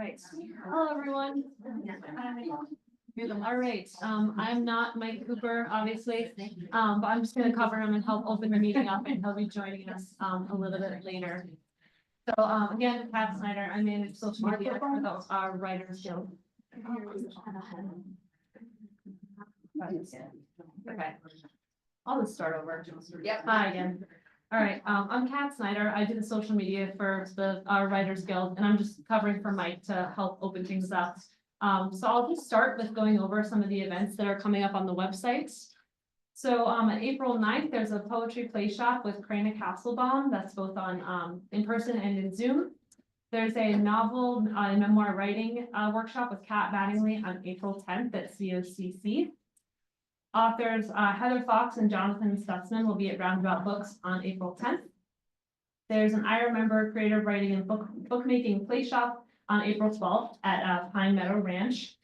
right. Hello, everyone. All right. I'm not Mike Cooper, obviously, but I'm just going to cover him and help open the meeting up, and he'll be joining us a little bit later. So again, Pat Snyder, I manage social media for the Writers Guild. Okay. I'll just start over. Yep. Hi again. All right, I'm Kat Snyder. I do the social media for the Writers Guild, and I'm just covering for Mike to help open things up. So I'll just start with going over some of the events that are coming up on the websites. So on April 9th, there's a poetry play shop with Krana Castlebaum. That's both on in person and in Zoom. There's a novel and memoir writing workshop with Kat Mattingly on April 10th at COCC. Authors Heather Fox and Jonathan Stutzman will be at Roundabout Books on April 10th. There's an I Remember creative writing and bookmaking play shop on April 12th at Pine Meadow Ranch.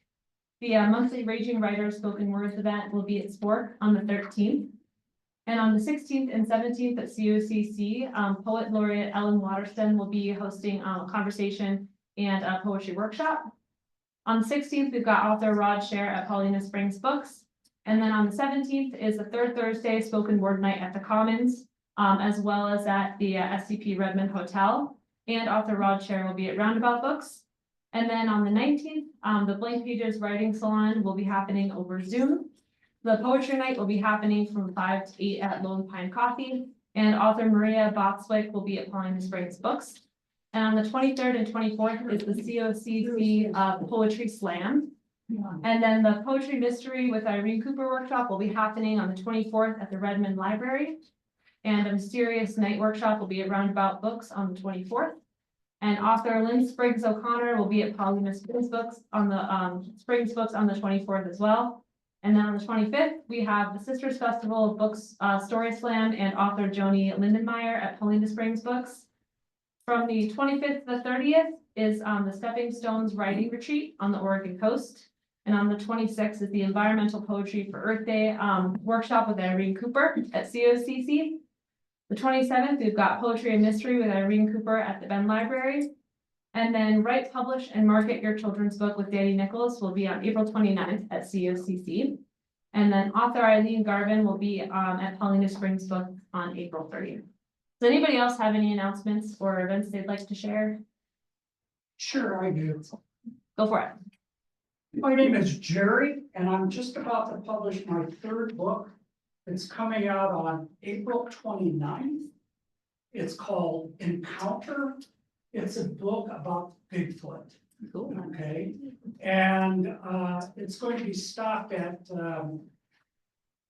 The monthly Raging Writers Spoken Words event will be at Spork on the 13th. And on the 16th and 17th at COCC, Poet Laureate Ellen Waterston will be hosting a conversation and a poetry workshop. On the 16th, we've got author Rod Scher at Paulina Springs Books. And then on the 17th is the third Thursday spoken word night at the Commons, as well as at the SCP Redmond Hotel. And author Rod Scher will be at Roundabout Books. And then on the 19th, the Blank Pages Writing Salon will be happening over Zoom. The poetry night will be happening from 5 to 8 at Lone Pine Coffee. And author Maria Botswick will be at Paulina Springs Books. And on the 23rd and 24th is the COCC Poetry Slam. And then the Poetry Mystery with Irene Cooper workshop will be happening on the 24th at the Redmond Library. And a Mysterious Night workshop will be at Roundabout Books on the 24th. And author Lynn Spriggs O'Connor will be at Paulina Springs Books on the Springs Books on the 24th as well. And then on the 25th, we have the Sisters Festival of Books Story Slam and author Joni Lindenmeyer at Paulina Springs Books. From the 25th to the 30th is the Stepping Stones Writing Retreat on the Oregon coast. And on the 26th is the Environmental Poetry for Earth Day workshop with Irene Cooper at COCC. The 27th, we've got Poetry and Mystery with Irene Cooper at the Bend Library. And then Write, Publish, and Market Your Children's Book with Danny Nichols will be on April 29th at COCC. And then author Eileen Garvin will be at Paulina Springs Book on April 30th. Does anybody else have any announcements or events they'd like to share? Sure, I do. Go for it. My name is Jerry, and I'm just about to publish my third book. It's coming out on April 29th. It's called Encounter. It's a book about Bigfoot. Cool. Okay, and it's going to be stocked at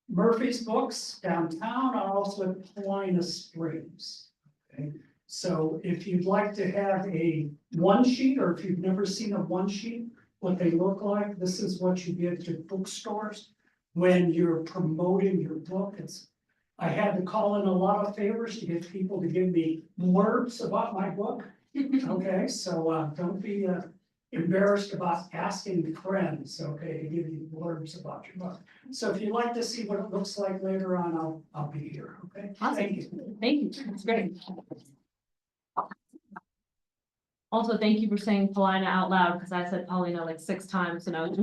Murphy's Books downtown, and also at Paulina Springs. Okay, so if you'd like to have a one sheet, or if you've never seen a one sheet, what they look like, this is what you get to bookstores when you're promoting your book. I had to call in a lot of favors to get people to give me blurbs about my book. Okay, so don't be embarrassed about asking friends, okay, to give you blurbs about your book. So if you'd like to see what it looks like later on, I'll be here, okay? Awesome. Thank you. Thank you. That's great. Also, thank you for saying Paulina out loud, because I said Paulina like 6 times, and I was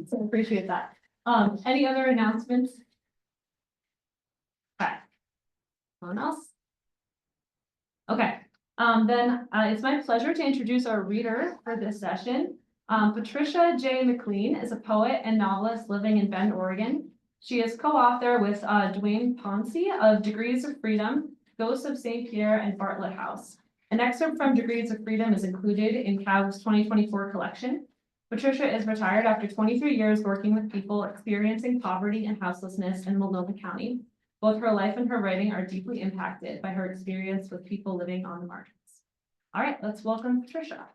so I appreciate that. Any other announcements? Okay. Anyone else? Okay. Then it's my pleasure to introduce our reader for this session. Patricia J. McLean is a poet and novelist living in Bend, Oregon. She is co-author with Dwayne Ponce of Degrees of Freedom, Ghosts of St. Pierre, and Bartlett House. An excerpt from Degrees of Freedom is included in COWG's 2024 collection. Patricia is retired after 23 years working with people experiencing poverty and houselessness in Multnomah County. Both her life and her writing are deeply impacted by her experience with people living on the margins. All right, let's welcome Patricia.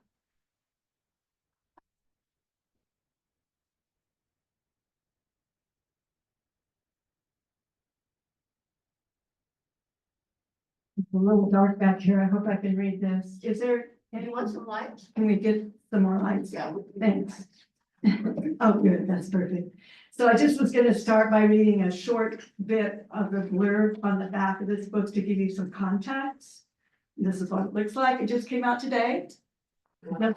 It's a little dark back here. I hope I can read this. Is there, You want some light? can we get some more lights? Yeah. Thanks. Oh, good, that's perfect. So I just was gonna start by reading a short bit of the blurb on the back of this book to give you some context. This is what it looks like. It just came out today. The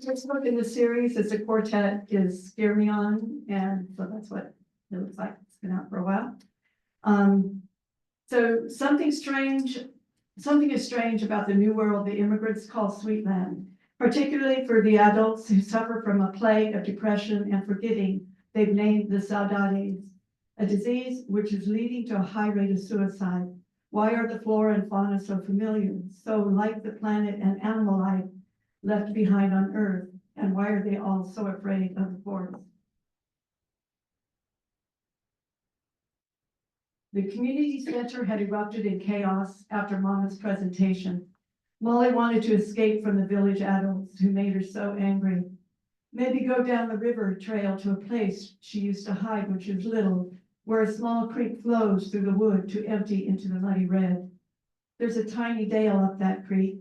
first book in the series is a quartet is Scare Me On, and so that's what it looks like. It's been out for a while. So something is strange about the new world the immigrants call Sweetland, particularly for the adults who suffer from a plague of depression and forgetting they've named the saudades, a disease which is leading to a high rate of suicide. Why are the flora and fauna so familiar, so like the planet and animal life left behind on Earth, and why are they all so afraid of the forest? The community center had erupted in chaos after Mama's presentation. Molly wanted to escape from the village adults who made her so angry. Maybe go down the river trail to a place she used to hide when she was little, where a small creek flows through the wood to empty into the muddy red. There's a tiny dale up that creek.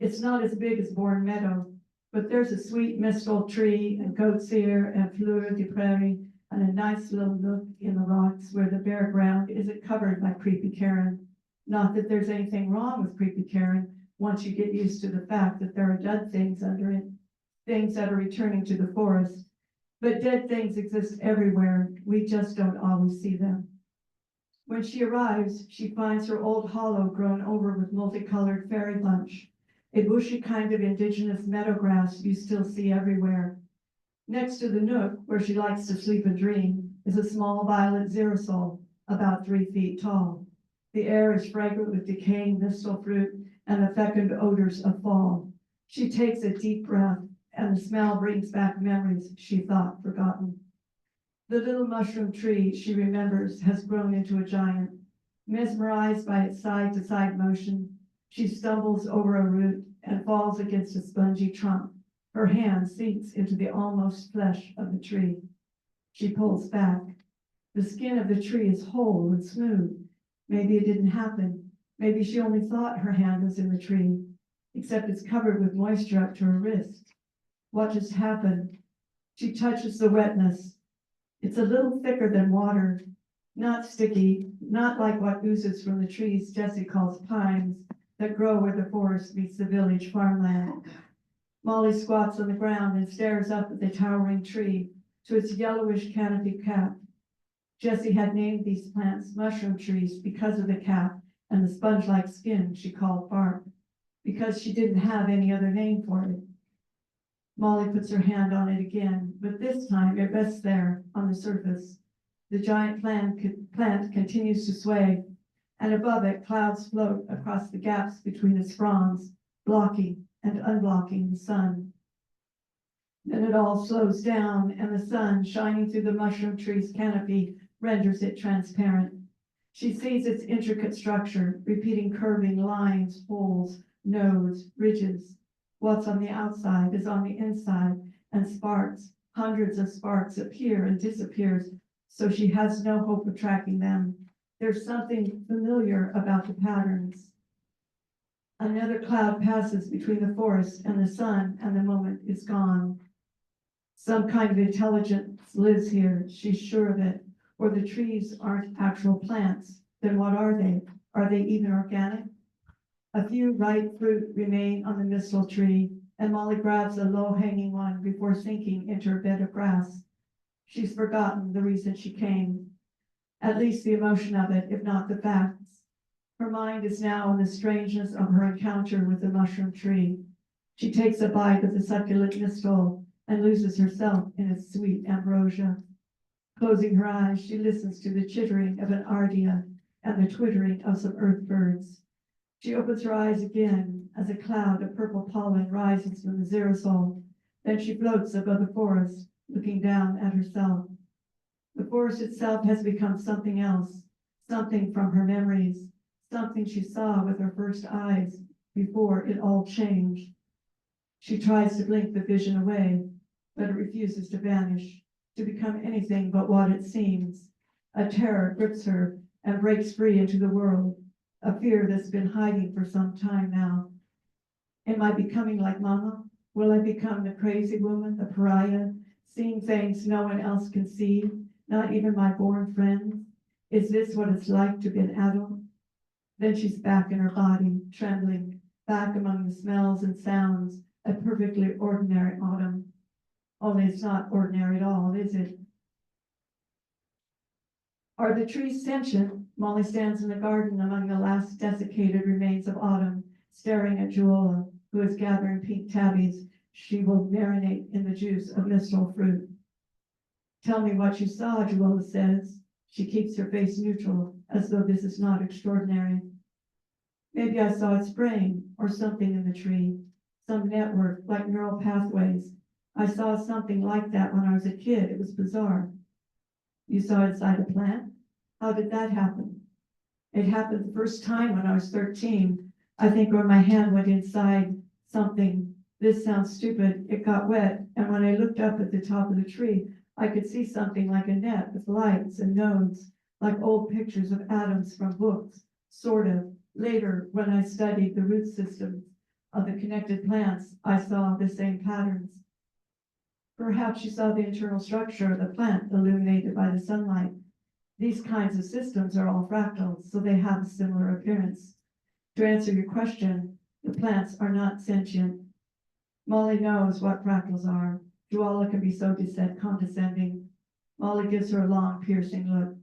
It's not as big as Bourne Meadow, but there's a sweet mescal tree and goat's ear and fleur de prairie and a nice little nook in the rocks where the bare ground isn't covered by creepy Karen. Not that there's anything wrong with creepy Karen once you get used to the fact that there are dead things under it, things that are returning to the forest. But dead things exist everywhere. We just don't always see them. When she arrives, she finds her old hollow grown over with multicolored fairy bunch, a bushy kind of indigenous meadow grass you still see everywhere. Next to the nook, where she likes to sleep and dream, is a small violet xerisol, about 3 feet tall. The air is fragrant with decaying mistle fruit and the fecund odors of fall. She takes a deep breath, and the smell brings back memories she thought forgotten. The little mushroom tree she remembers has grown into a giant. Mesmerized by its side-to-side motion, she stumbles over a root and falls against a spongy trunk. Her hand sinks into the almost flesh of the tree. She pulls back. The skin of the tree is whole and smooth. Maybe it didn't happen. Maybe she only thought her hand was in the tree, except it's covered with moisture up to her wrist. What just happened? She touches the wetness. It's a little thicker than water, not sticky, not like what oozes from the trees Jessie calls pines that grow where the forest meets the village farmland. Molly squats on the ground and stares up at the towering tree to its yellowish canopy cap. Jessie had named these plants mushroom trees because of the cap and the sponge-like skin she called bark, because she didn't have any other name for it. Molly puts her hand on it again, but this time it rests there on the surface. The giant plant continues to sway, and above it clouds float across the gaps between its fronds, blocking and unblocking the sun. Then it all slows down, and the sun, shining through the mushroom tree's canopy, renders it transparent. She sees its intricate structure, repeating curving lines, holes, nodes, ridges. What's on the outside is on the inside, and sparks, hundreds of sparks appear and disappear, so she has no hope of tracking them. There's something familiar about the patterns. Another cloud passes between the forest and the sun, and the moment is gone. Some kind of intelligence lives here, she's sure of it, or the trees aren't actual plants. Then what are they? Are they even organic? A few ripe fruit remain on the mistle tree, and Molly grabs a low-hanging one before sinking into her bed of grass. She's forgotten the reason she came, at least the emotion of it, if not the facts. Her mind is now on the strangeness of her encounter with the mushroom tree. She takes a bite of the succulent mistle and loses herself in its sweet ambrosia. Closing her eyes, she listens to the chittering of an ardea and the twittering of some earth birds. She opens her eyes again as a cloud of purple pollen rises from the xerisol. Then she floats above the forest, looking down at herself. The forest itself has become something else, something from her memories, something she saw with her first eyes before it all changed. She tries to blink the vision away, but it refuses to vanish, to become anything but what it seems. A terror grips her and breaks free into the world, a fear that's been hiding for some time now. Am I becoming like Mama? Will I become the crazy woman, the pariah, seeing things no one else can see, not even my born friends? Is this what it's like to be an adult? Then she's back in her body, trembling, back among the smells and sounds, a perfectly ordinary autumn. Only it's not ordinary at all, is it? Are the trees sentient? Molly stands in the garden among the last desiccated remains of autumn, staring at Juola, who is gathering pink tabbies she will marinate in the juice of mistletoe fruit. Tell me what you saw, Juola says. She keeps her face neutral, as though this is not extraordinary. Maybe I saw it spraying, or something in the tree, some network like neural pathways. I saw something like that when I was a kid. It was bizarre. You saw inside a plant? How did that happen? It happened the first time when I was 13. I think when my hand went inside something. This sounds stupid. It got wet, and when I looked up at the top of the tree, I could see something like a net with lights and nodes, like old pictures of atoms from books, sort of. Later, when I studied the root systems of the connected plants, I saw the same patterns. Perhaps you saw the internal structure of the plant illuminated by the sunlight. These kinds of systems are all fractals, so they have a similar appearance. To answer your question, the plants are not sentient. Molly knows what fractals are. Juola can be so condescending. Molly gives her a long, piercing look.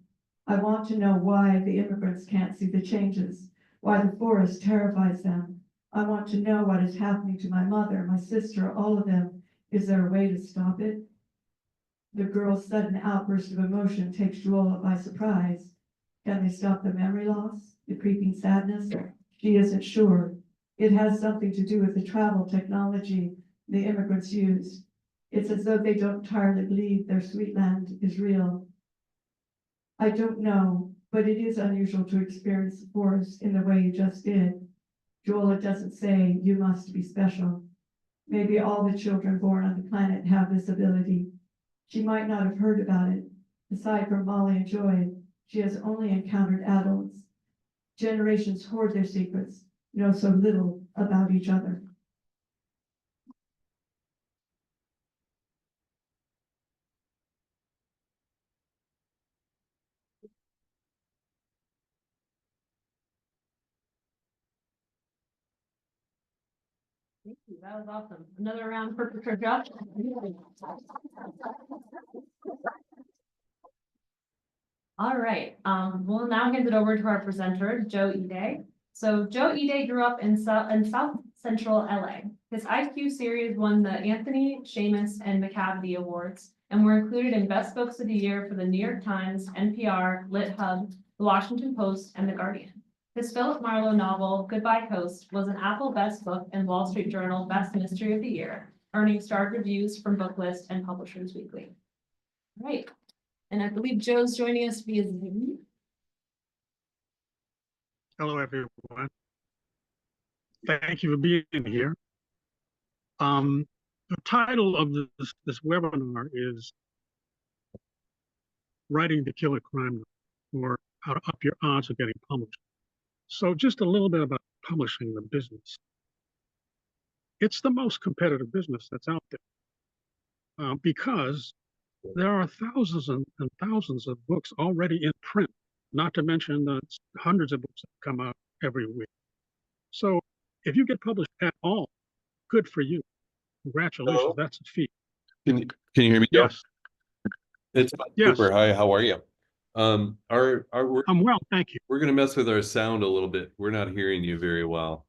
I want to know why the immigrants can't see the changes, why the forest terrifies them. I want to know what is happening to my mother, my sister, all of them. Is there a way to stop it? The girl's sudden outburst of emotion takes Juola by surprise. Can they stop the memory loss, the creeping sadness? She isn't sure. It has something to do with the travel technology the immigrants used. It's as though they don't entirely believe their sweet land is real. I don't know, but it is unusual to experience the forest in the way you just did. Juola doesn't say you must be special. Maybe all the children born on the planet have this ability. She might not have heard about it. Aside from Molly and Joy, she has only encountered adults. Generations hoard their secrets, know so little about each other. Thank you, that was awesome. Another round for Josh. All right, we'll now hand it over to our presenter, Joe Ide. So Joe Ide grew up in South Central LA. His IQ series won the Anthony, Seamus, and McCavity Awards, and were included in Best Books of the Year for the New York Times, NPR, Lit Hub, The Washington Post, and The Guardian. His Philip Marlowe novel, Goodbye Coast, was an Apple Best Book and Wall Street Journal Best Mystery of the Year, earning starred reviews from Booklist and Publishers Weekly. All right, and I believe Joe's joining us via Zoom. Hello, everyone. Thank you for being here. The title of this webinar is Writing to Kill a Crime, or How to Up Your Odds of Getting Published. So just a little bit about publishing, the business. It's the most competitive business that's out there because there are thousands and thousands of books already in print, not to mention the hundreds of books that come out every week. So if you get published at all, good for you. Congratulations, Hello? that's a feat. Can you hear me, Joe? Yes, It's yes, Cooper. Hi, how are you? I'm well, thank you. We're gonna mess with our sound a little bit. We're not hearing you very well.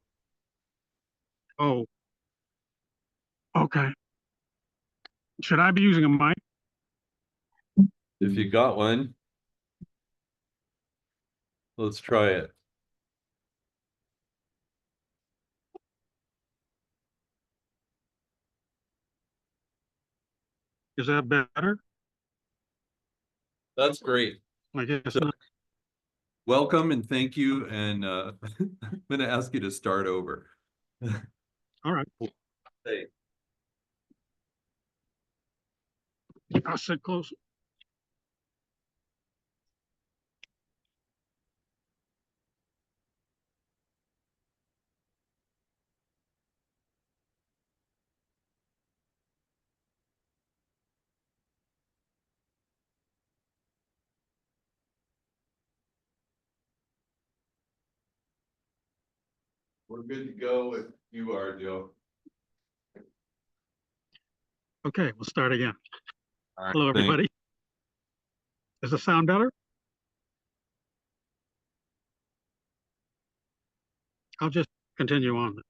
Oh, okay. Should I be using a mic? If you got one, let's try it. Is that better? That's great. I guess So, not. welcome and thank you. And I'm gonna ask you to start over. All right, Hey. I'll sit close. We're good to go if you are, Joe. Okay, we'll start again. All right, Hello, thank- everybody. Does it sound better? I'll just continue on.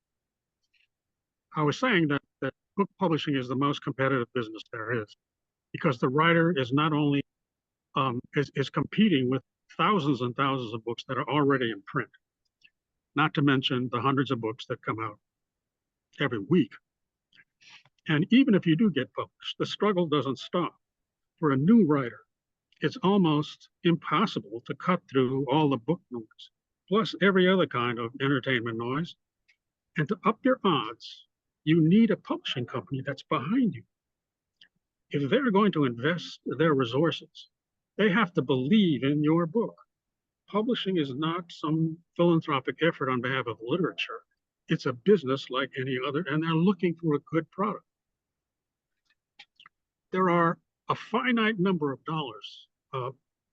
I was saying that book publishing is the most competitive business there is, because the writer is not only is competing with thousands and thousands of books that are already in print, not to mention the hundreds of books that come out every week. And even if you do get published, the struggle doesn't stop. For a new writer, it's almost impossible to cut through all the book noise, plus every other kind of entertainment noise. And to up your odds, you need a publishing company that's behind you. If they're going to invest their resources, they have to believe in your book. Publishing is not some philanthropic effort on behalf of literature. It's a business like any other, and they're looking for a good product. There are a finite number of dollars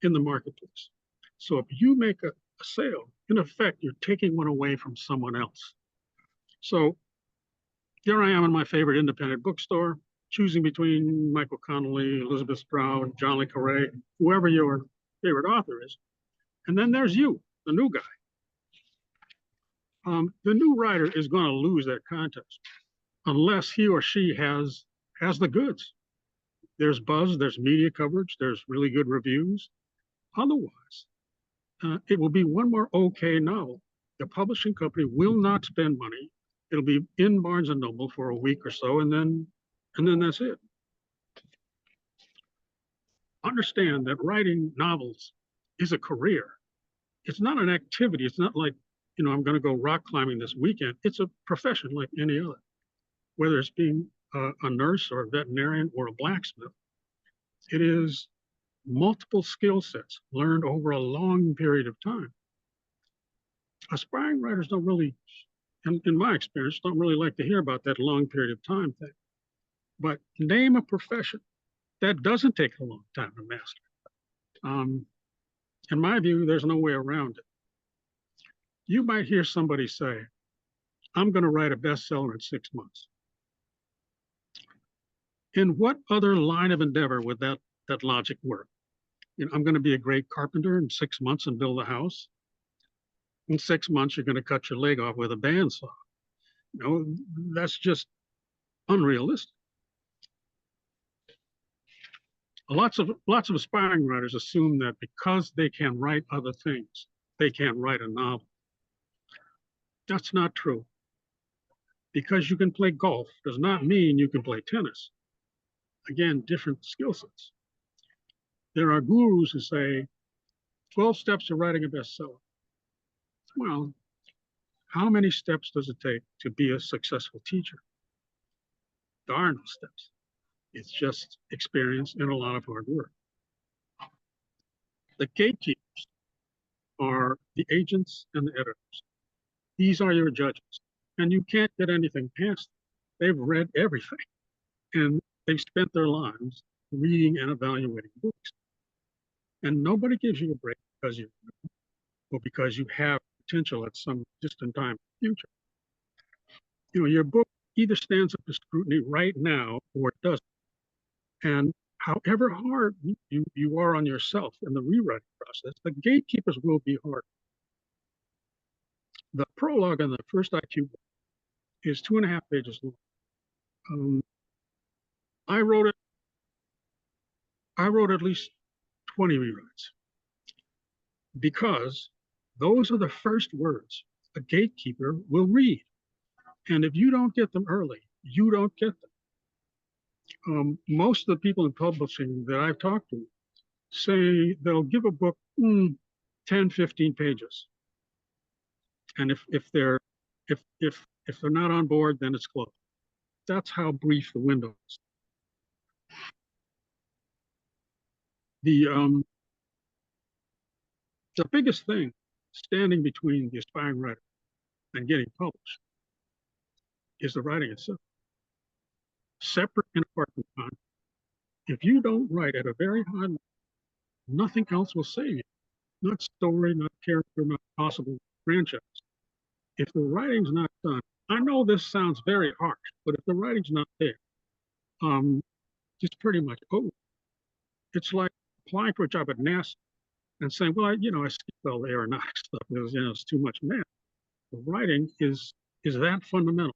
in the marketplace. So if you make a sale, in effect, you're taking one away from someone else. So here I am in my favorite independent bookstore, choosing between Michael Connelly, Elizabeth Stroud, John le Carré, whoever your favorite author is. And then there's you, the new guy. The new writer is going to lose that contest unless he or she has the goods. There's buzz, there's media coverage, there's really good reviews. Otherwise, it will be one more okay novel. The publishing company will not spend money. It'll be in Barnes and Noble for a week or so, and then that's it. Understand that writing novels is a career. It's not an activity. It's not like, I'm going to go rock climbing this weekend. It's a profession like any other, whether it's being a nurse or a veterinarian or a blacksmith. It is multiple skill sets learned over a long period of time. Aspiring writers don't really, in my experience, don't really like to hear about that long period of time thing. But name a profession that doesn't take a long time to master. In my view, there's no way around it. You might hear somebody say, I'm going to write a bestseller in 6 months. In what other line of endeavor would that logic work? I'm going to be a great carpenter in 6 months and build a house. In 6 months, you're going to cut your leg off with a bandsaw. That's just unrealistic. Lots of aspiring writers assume that because they can write other things, they can't write a novel. That's not true. Because you can play golf does not mean you can play tennis. Again, different skill sets. There are gurus who say 12 steps to writing a bestseller. Well, how many steps does it take to be a successful teacher? There are no steps. It's just experience and a lot of hard work. The gatekeepers are the agents and the editors. These are your judges, and you can't get anything past them. They've read everything, and they've spent their lives reading and evaluating books. And nobody gives you a break because you have potential at some distant time in the future. Your book either stands up to scrutiny right now or it doesn't. And however hard you are on yourself in the rewriting process, the gatekeepers will be hard. The prologue on the first IQ book is 2.5 pages long. I wrote at least 20 rewrites because those are the first words a gatekeeper will read. And if you don't get them early, you don't get them. Most of the people in publishing that I've talked to say they'll give a book 10, 15 pages. And if they're not on board, then it's closed. That's how brief the window is. The biggest thing standing between the aspiring writer and getting published is the writing itself. Separate and apart from content. If you don't write at a very high level, nothing else will save you. Not story, not character, not possible franchise. if the writing's not done, I know this sounds very harsh, but if the writing's not there, it's pretty much over. It's like applying for a job at NASA and saying, well, I skipped all the aeronautics stuff because, it's too much math. The writing is that fundamental.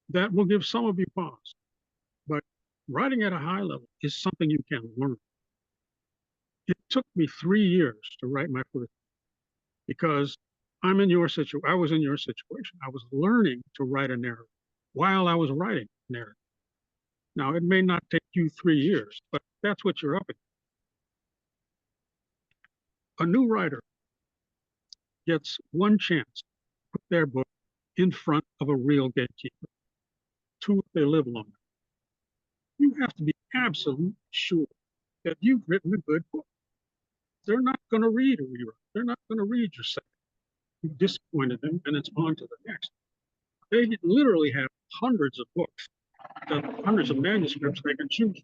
That will give some of you pause, but writing at a high level is something you can learn. It took me 3 years to write my first, because I was in your situation. I was learning to write a narrative while I was writing a narrative. Now, it may not take you 3 years, but that's what you're up against. A new writer gets one chance to put their book in front of a real gatekeeper. 2, if they live long. You have to be absolutely sure that you've written a good book. They're not going to read a rewrite. They're not going to read your second. You've disappointed them, and it's on to the next. They literally have hundreds of books, hundreds of manuscripts they can choose.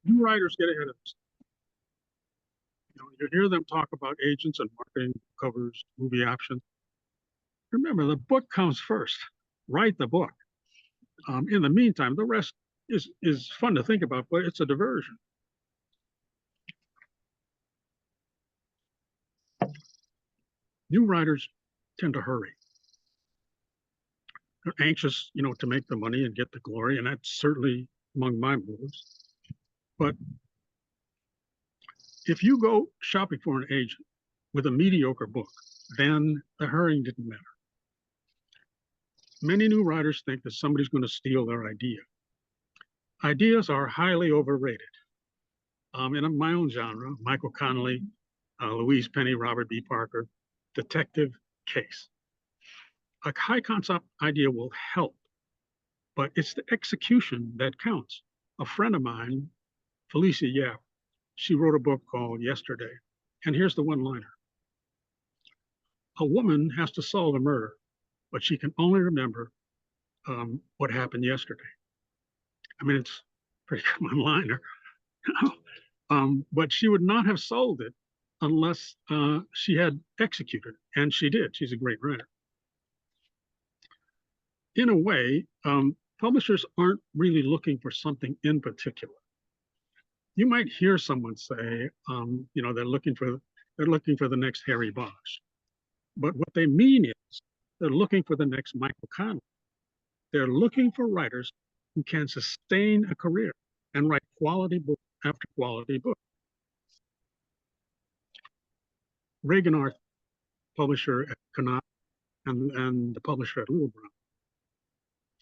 New writers get ahead of us. You hear them talk about agents and marketing, covers, movie options. Remember, the book comes first. Write the book. In the meantime, the rest is fun to think about, but it's a diversion. New writers tend to hurry. They're anxious, to make the money and get the glory, and that's certainly among my motives. But if you go shopping for an agent with a mediocre book, then the hurrying didn't matter. Many new writers think that somebody's going to steal their idea. Ideas are highly overrated. In my own genre, Michael Connelly, Louise Penny, Robert B. Parker, detective case. A high concept idea will help, but it's the execution that counts. A friend of mine, Felicia Yap, she wrote a book called Yesterday, and here's the one-liner. A woman has to solve a murder, but she can only remember what happened yesterday. I mean, it's a pretty good one-liner. But she would not have solved it unless she had executed, and she did. She's a great writer. In a way, publishers aren't really looking for something in particular. You might hear someone say, they're looking for the next Harry Bosch, but what they mean is they're looking for the next Michael Connelly. They're looking for writers who can sustain a career and write quality book after quality book. Reagan Arthur, publisher at Knopf and the publisher at Little Brown,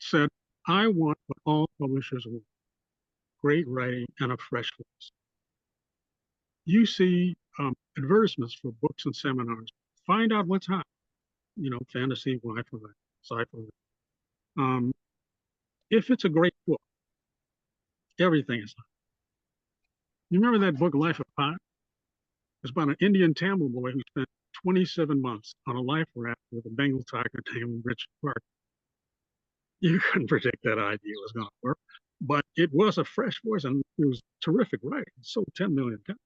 said, I want what all publishers want, great writing and a fresh voice. You see advertisements for books and seminars. Find out what's hot, fantasy, sci-fi. If it's a great book, everything is hot. You remember that book, Life of Pi? It's about an Indian Tamil boy who spent 27 months on a life raft with a Bengal tiger named Richard Clark. You couldn't predict that idea was going to work, but it was a fresh voice and it was terrific writing. It sold 10 million copies.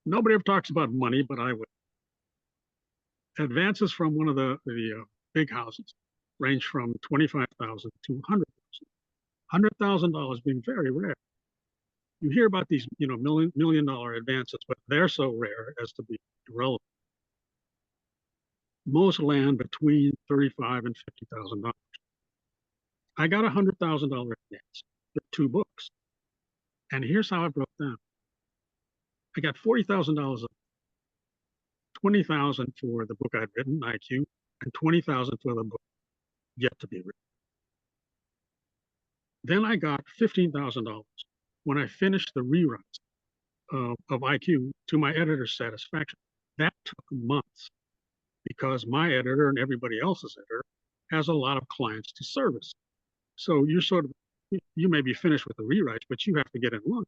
Nobody ever talks about money, but I would. Advances from one of the big houses range from $25,000 to $100,000. $100,000 being very rare. You hear about these, million dollar advances, but they're so rare as to be irrelevant. Most land between $35,000 and $50,000. I got $100,000 advance for 2 books, and here's how I broke down. I got $40,000, $20,000 for the book I'd written, IQ, and $20,000 for the book yet to be written. Then I got $15,000 when I finished the rewrites of IQ to my editor's satisfaction. That took months because my editor and everybody else's editor has a lot of clients to service. So you may be finished with the rewrites, but you have to get in line.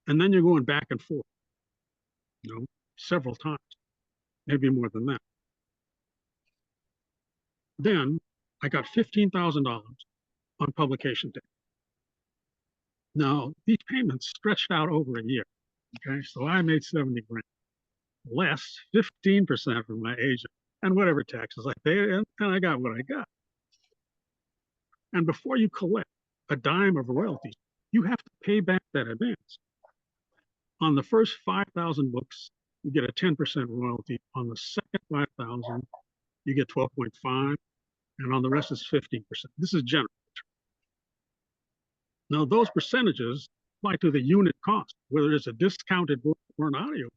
And then you're going back and forth, several times, maybe more than that. Then I got $15,000 on publication day. Now, these payments stretched out over a year. Okay, so I made 70 grand, less 15% from my agent and whatever taxes I paid, and I got what I got. And before you collect a dime of royalties, you have to pay back that advance. On the first 5,000 books, you get a 10% royalty. On the second 5,000, you get 12.5, and on the rest is 15%. This is general. Now, those percentages apply to the unit cost, whether it's a discounted book or an audio.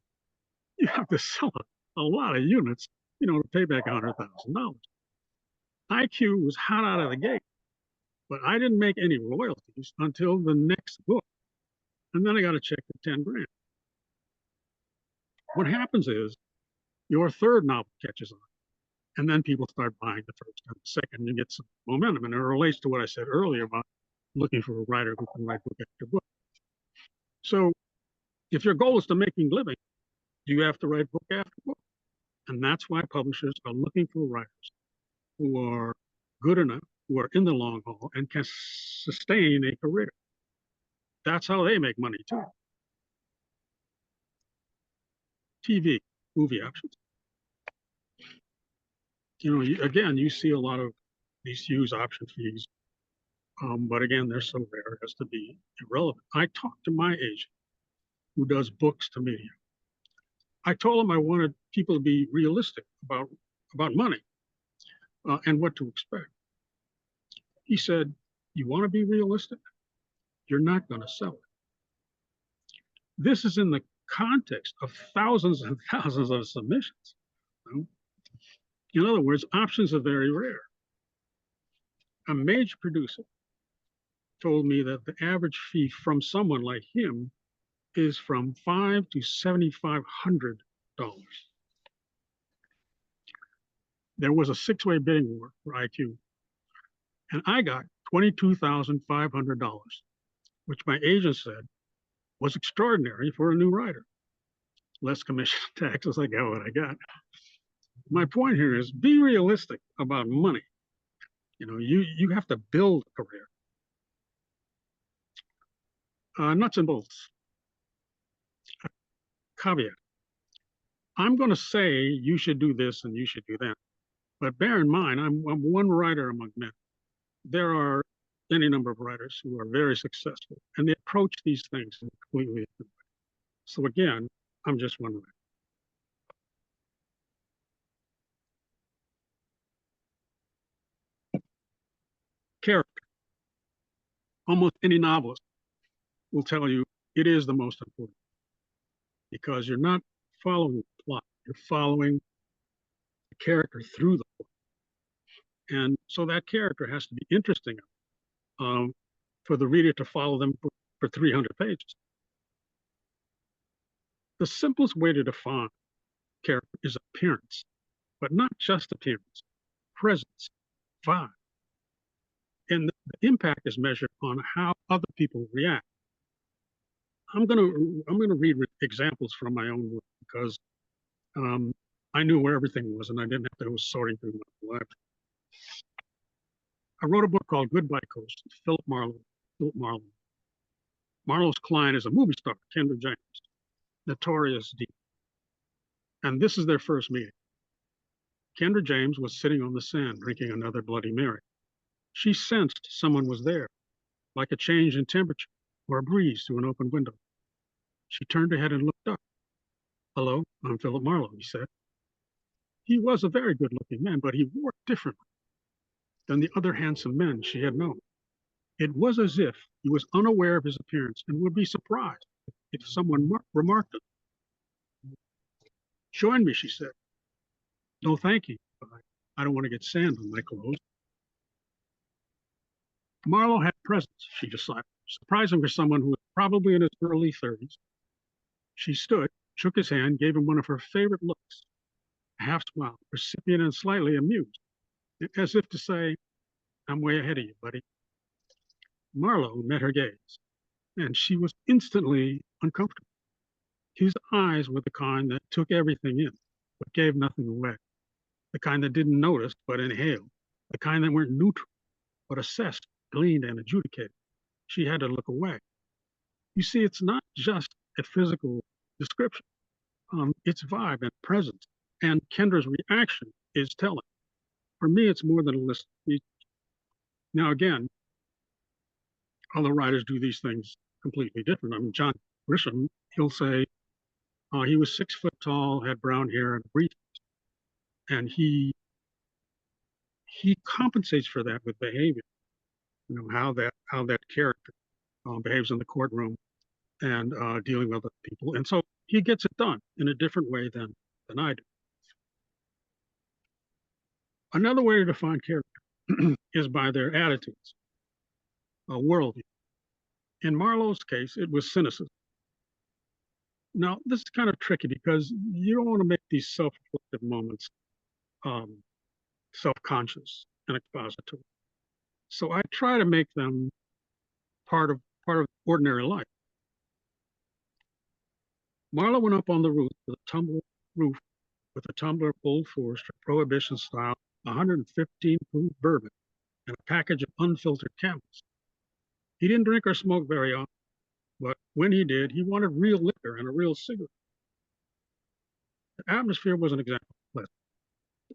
You have to sell a lot of units, to pay back $100,000. IQ was hot out of the gate, but I didn't make any royalties until the next book. And then I got a check for 10 grand. What happens is your third novel catches on, and then people start buying the first and the second. You get some momentum, and it relates to what I said earlier about looking for a writer who can write book after book. So if your goal is to making living, you have to write book after book. And that's why publishers are looking for writers who are good enough, who are in the long haul, and can sustain a career. That's how they make money too. TV, movie options. Again, you see a lot of these huge option fees, but again, they're so rare as to be irrelevant. I talked to my agent who does books to media. I told him I wanted people to be realistic about money and what to expect. He said, "You want to be realistic? You're not going to sell it." This is in the context of thousands and thousands of submissions. In other words, options are very rare. A major producer told me that the average fee from someone like him is from $500 to $7,500. There was a 6-way bidding war for IQ, and I got $22,500, which my agent said was extraordinary for a new writer. Less commission taxes, I got what I got. My point here is be realistic about money. You have to build a career. Nuts and bolts. Caveat. I'm going to say you should do this and you should do that. But bear in mind, I'm one writer among many. There are any number of writers who are very successful, and they approach these things in a completely different way. So again, I'm just one writer. Character. Almost any novelist will tell you it is the most important, because you're not following the plot, you're following the character through the plot. And so that character has to be interesting for the reader to follow them for 300 pages. The simplest way to define character is appearance, but not just appearance, presence, vibe. And the impact is measured on how other people react. I'm gonna read examples from my own work because I knew where everything was and I didn't have to go sorting through my life. I wrote a book called Goodbye Coast, Philip Marlowe. Marlowe's client is a movie star, Kendra James, notorious deep. And this is their first meeting. Kendra James was sitting on the sand drinking another Bloody Mary. She sensed someone was there, like a change in temperature or a breeze through an open window. She turned her head and looked up. "Hello, I'm Philip Marlowe," he said. He was a very good-looking man, but he wore differently than the other handsome men she had known. It was as if he was unaware of his appearance and would be surprised if someone remarked it. "Join me," she said. "No, thank you. I don't want to get sand on my clothes." Marlowe had presence, she decided, surprising for someone who was probably in his early 30s. She stood, shook his hand, gave him one of her favorite looks, a half smile, recipient and slightly amused, as if to say, "I'm way ahead of you, buddy." Marlowe met her gaze, and she was instantly uncomfortable. His eyes were the kind that took everything in, but gave nothing away. The kind that didn't notice, but inhaled. The kind that weren't neutral, but assessed, gleaned, and adjudicated. She had to look away. You see, it's not just a physical description. It's vibe and presence. And Kendra's reaction is telling. For me, it's more than a list. Now, again, other writers do these things completely different. I mean, John Grisham, he'll say he was 6 foot tall, had brown hair and brief, and he compensates for that with behavior. You know how that character behaves in the courtroom and dealing with other people, and so he gets it done in a different way than I do. Another way to define character is by their attitudes, worldview. In Marlowe's case, it was cynicism. Now, this is kind of tricky because you don't want to make these self-reflective moments self-conscious and expository. So I try to make them part of ordinary life. Marlowe went up on the roof with a tumbler of Old Forester Prohibition style 115 proof bourbon and a package of unfiltered Camels. He didn't drink or smoke very often, but when he did, he wanted real liquor and a real cigarette. The atmosphere wasn't exactly pleasant.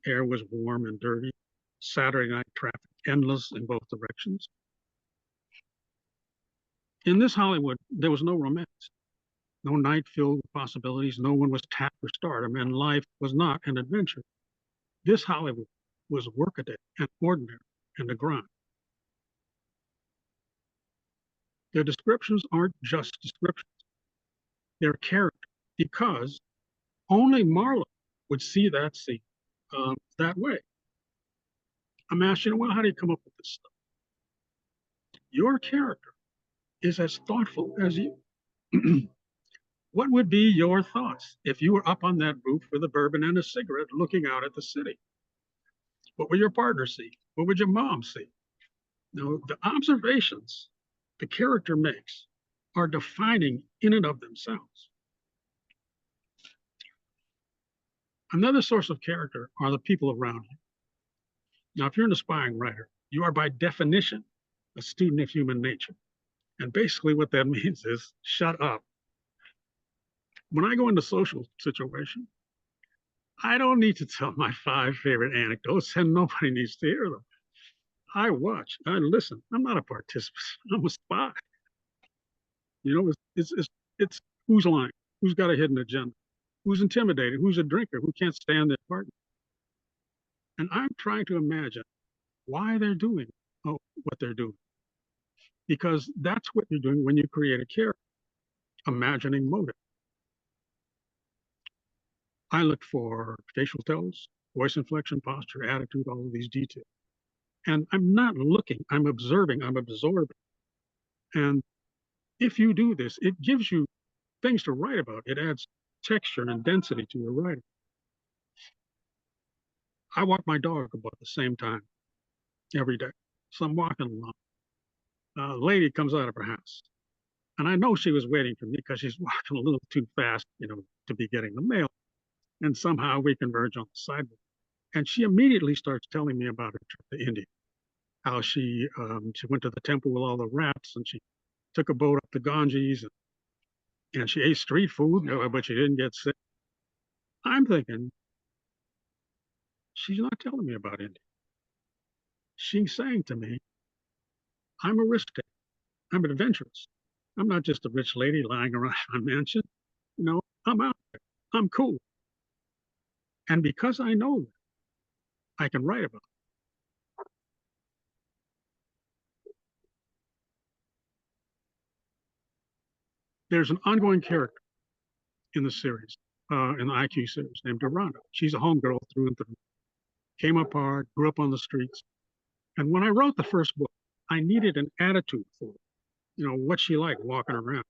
The air was warm and dirty. Saturday night traffic endless in both directions. In this Hollywood, there was no romance, no night filled with possibilities. No one was tapped for stardom, and life was not an adventure. This Hollywood was workaday and ordinary and a grind. Their descriptions aren't just descriptions. They're character, because only Marlowe would see that scene that way. I'm asking, well, how do you come up with this stuff? Your character is as thoughtful as you. What would be your thoughts if you were up on that roof with a bourbon and a cigarette looking out at the city? What would your partner see? What would your mom see? Now, the observations the character makes are defining in and of themselves. Another source of character are the people around you. Now, if you're an aspiring writer, you are by definition a student of human nature. And basically what that means is shut up. When I go into social situation, I don't need to tell my 5 favorite anecdotes, and nobody needs to hear them. I watch, I listen. I'm not a participant. I'm a spy. You know, it's who's lying, who's got a hidden agenda, who's intimidated, who's a drinker, who can't stand their partner. And I'm trying to imagine why they're doing what they're doing. Because that's what you're doing when you create a character, imagining motive. I look for facial tells, voice inflection, posture, attitude, all of these details. And I'm not looking, I'm observing, I'm absorbing. And if you do this, it gives you things to write about. It adds texture and density to your writing. I walk my dog about the same time every day. So I'm walking along. A lady comes out of her house. And I know she was waiting for me because she's walking a little too fast, you know, to be getting the mail. And somehow we converge on the sidewalk. And she immediately starts telling me about her trip to India. How she went to the temple with all the rats, and she took a boat up the Ganges, and she ate street food, but she didn't get sick. I'm thinking, she's not telling me about India. She's saying to me, I'm a risk taker. I'm an adventurous. I'm not just a rich lady lying around my mansion. You know, I'm out there. I'm cool. And because I know that, I can write about it. There's an ongoing character in the series, in the IQ series, named Duranda. She's a homegirl through and through. Came up hard, grew up on the streets. And when I wrote the first book, I needed an attitude for her. You know, what she liked walking around.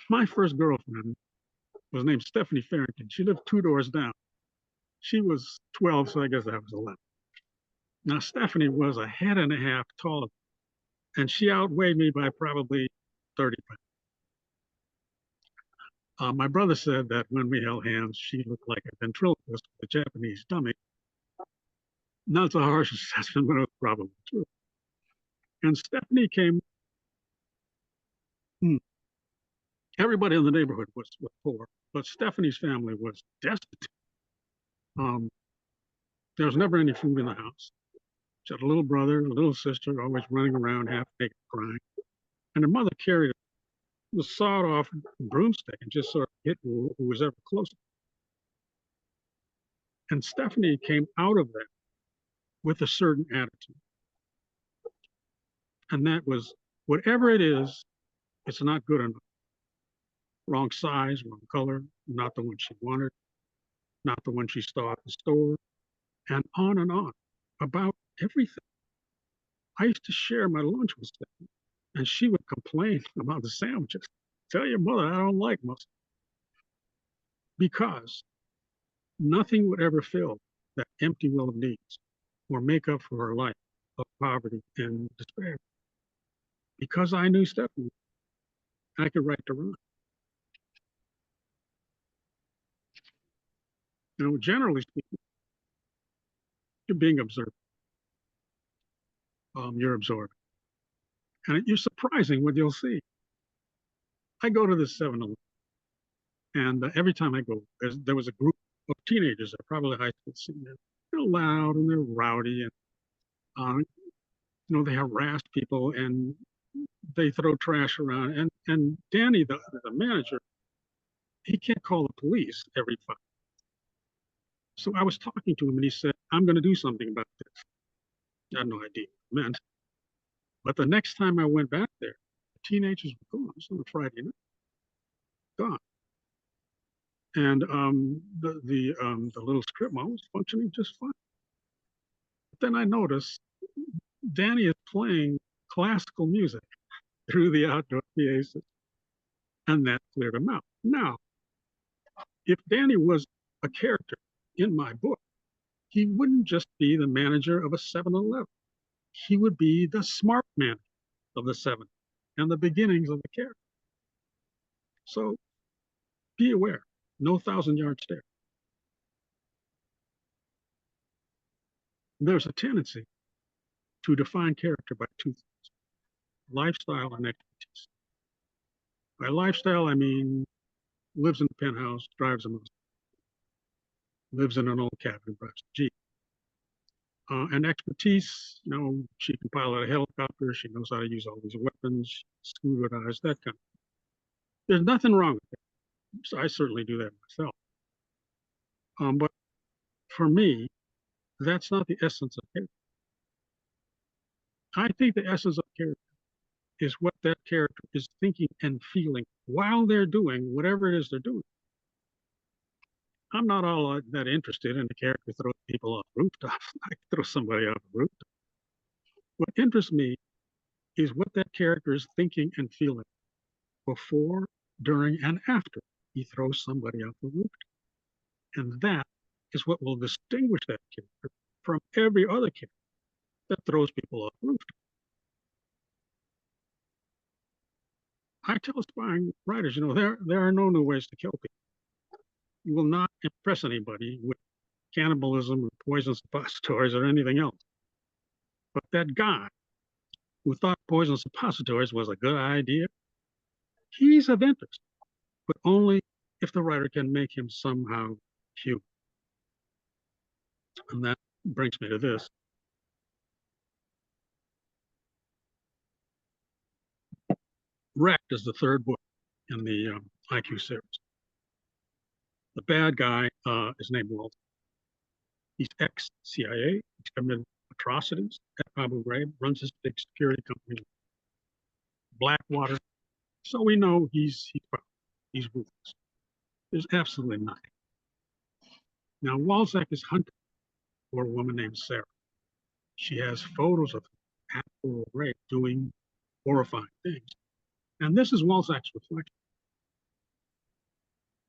My first girlfriend was named Stephanie Farrington. She lived 2 doors down. She was 12, so I guess that was 11. Now, Stephanie was a head and a half taller, and she outweighed me by probably 30 pounds. My brother said that when we held hands, she looked like a ventriloquist with a Japanese dummy. Not so harsh assessment, but it was probably true. And Stephanie came Everybody in the neighborhood was poor, but Stephanie's family was destitute. There was never any food in the house. She had a little brother, a little sister, always running around half naked crying. And her mother carried the sawed off broomstick and just sort of hit who was ever closer. And Stephanie came out of that with a certain attitude. And that was, whatever it is, it's not good enough. Wrong size, wrong color, not the one she wanted, not the one she saw at the store, and on about everything. I used to share my lunch with Stephanie, and she would complain about the sandwiches. Tell your mother I don't like mustard. Because nothing would ever fill that empty well of needs or make up for her life of poverty and despair. Because I knew Stephanie, I could write to run. You know, generally speaking, you're being observed. You're absorbed. And you're surprising what you'll see. I go to this 7-Eleven, and every time I go, there was a group of teenagers, they're probably high school seniors. They're loud and they're rowdy, and you know, they harass people and they throw trash around. And Danny, the manager, he can't call the police every 5 minutes. So I was talking to him, and he said, "I'm going to do something about this." I had no idea what it meant. But the next time I went back there, the teenagers were gone. It was on a Friday night. Gone. And the little strip mall was functioning just fine. But then I noticed Danny is playing classical music through the outdoor PA system, and that cleared him out. Now, if Danny was a character in my book, he wouldn't just be the manager of a 7-Eleven. He would be the smart man of the 7 and the beginnings of the character. So be aware, no 1,000-yard stare. There's a tendency to define character by 2 things: lifestyle and expertise. By lifestyle, I mean lives in a penthouse, drives a Mustang, lives in an old cabin, drives a Jeep. And expertise, you know, she can pilot a helicopter, she knows how to use all these weapons, scuba dives, that kind of thing. There's nothing wrong with that. So I certainly do that myself. But for me, that's not the essence of character. I think the essence of character is what that character is thinking and feeling while they're doing whatever it is they're doing. I'm not all that interested in the character throwing people off rooftops. I can throw somebody off a rooftop. What interests me is what that character is thinking and feeling before, during, and after he throws somebody off the rooftop. And that is what will distinguish that character from every other character that throws people off the rooftop. I tell aspiring writers, you know, there are no new ways to kill people. You will not impress anybody with cannibalism or poison suppositories or anything else. But that guy who thought poison suppositories was a good idea, he's of interest, but only if the writer can make him somehow human. And that brings me to this. Wrecked is the 3rd book in the IQ series. The bad guy is named Walter. He's ex-CIA. He's committed atrocities at Abu Ghraib, runs his big security company, Blackwater. So we know he's ruthless. There's absolutely nothing. Now, Walzak is hunting for a woman named Sarah. She has photos of him at Abu Ghraib doing horrifying things. And this is Walzak's reflection.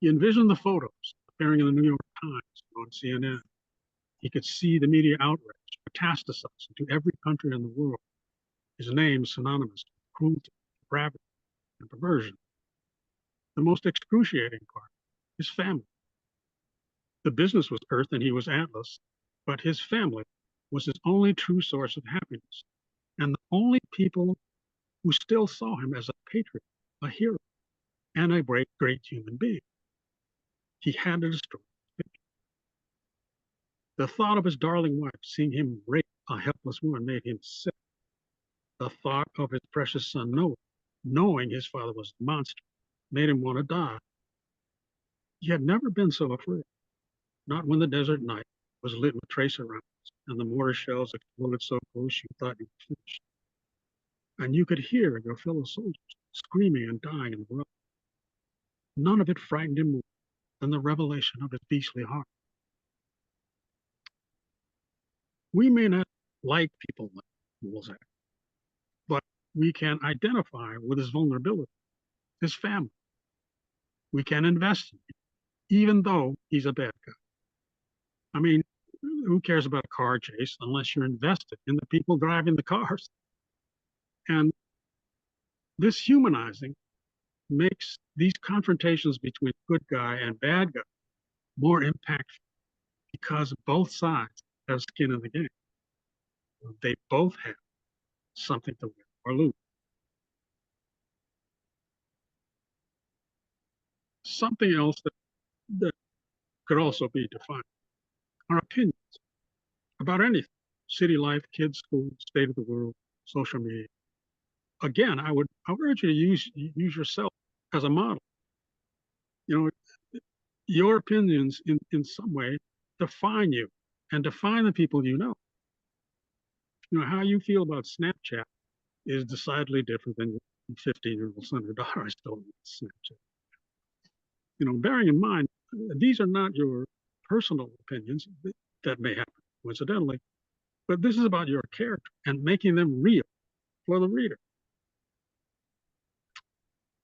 He envisioned the photos appearing in the New York Times, on CNN. He could see the media outrage metastasize into every country in the world. His name synonymous with cruelty, depravity, and perversion. The most excruciating part, his family. The business was Earth and he was Atlas, but his family was his only true source of happiness, and the only people who still saw him as a patriot a hero, and a great human being. He had to destroy him. The thought of his darling wife, seeing him rape a helpless woman, made him sick. The thought of his precious son Noah, knowing his father was a monster, made him want to die. He had never been so afraid, not when the desert night was lit with tracer rounds and the mortar shells exploded so close you thought you were finished. And you could hear your fellow soldiers screaming and dying in the row. None of it frightened him more than the revelation of his beastly heart. We may not like people like Wolzak, but we can identify with his vulnerability, his family. We can invest in him, even though he's a bad guy. I mean, who cares about a car chase unless you're invested in the people driving the cars? And this humanizing makes these confrontations between good guy and bad guy more impactful because both sides have skin in the game. They both have something to win or lose. Something else that could also be defined are opinions about anything: city life, kids, school, state of the world, social media. Again, I would urge you to use yourself as a model. You know, your opinions in some way define you and define the people you know. You know, how you feel about Snapchat is decidedly different than your 15-year-old son or daughter I stole Snapchat. You know, bearing in mind, these are not your personal opinions that may happen coincidentally, but this is about your character and making them real for the reader.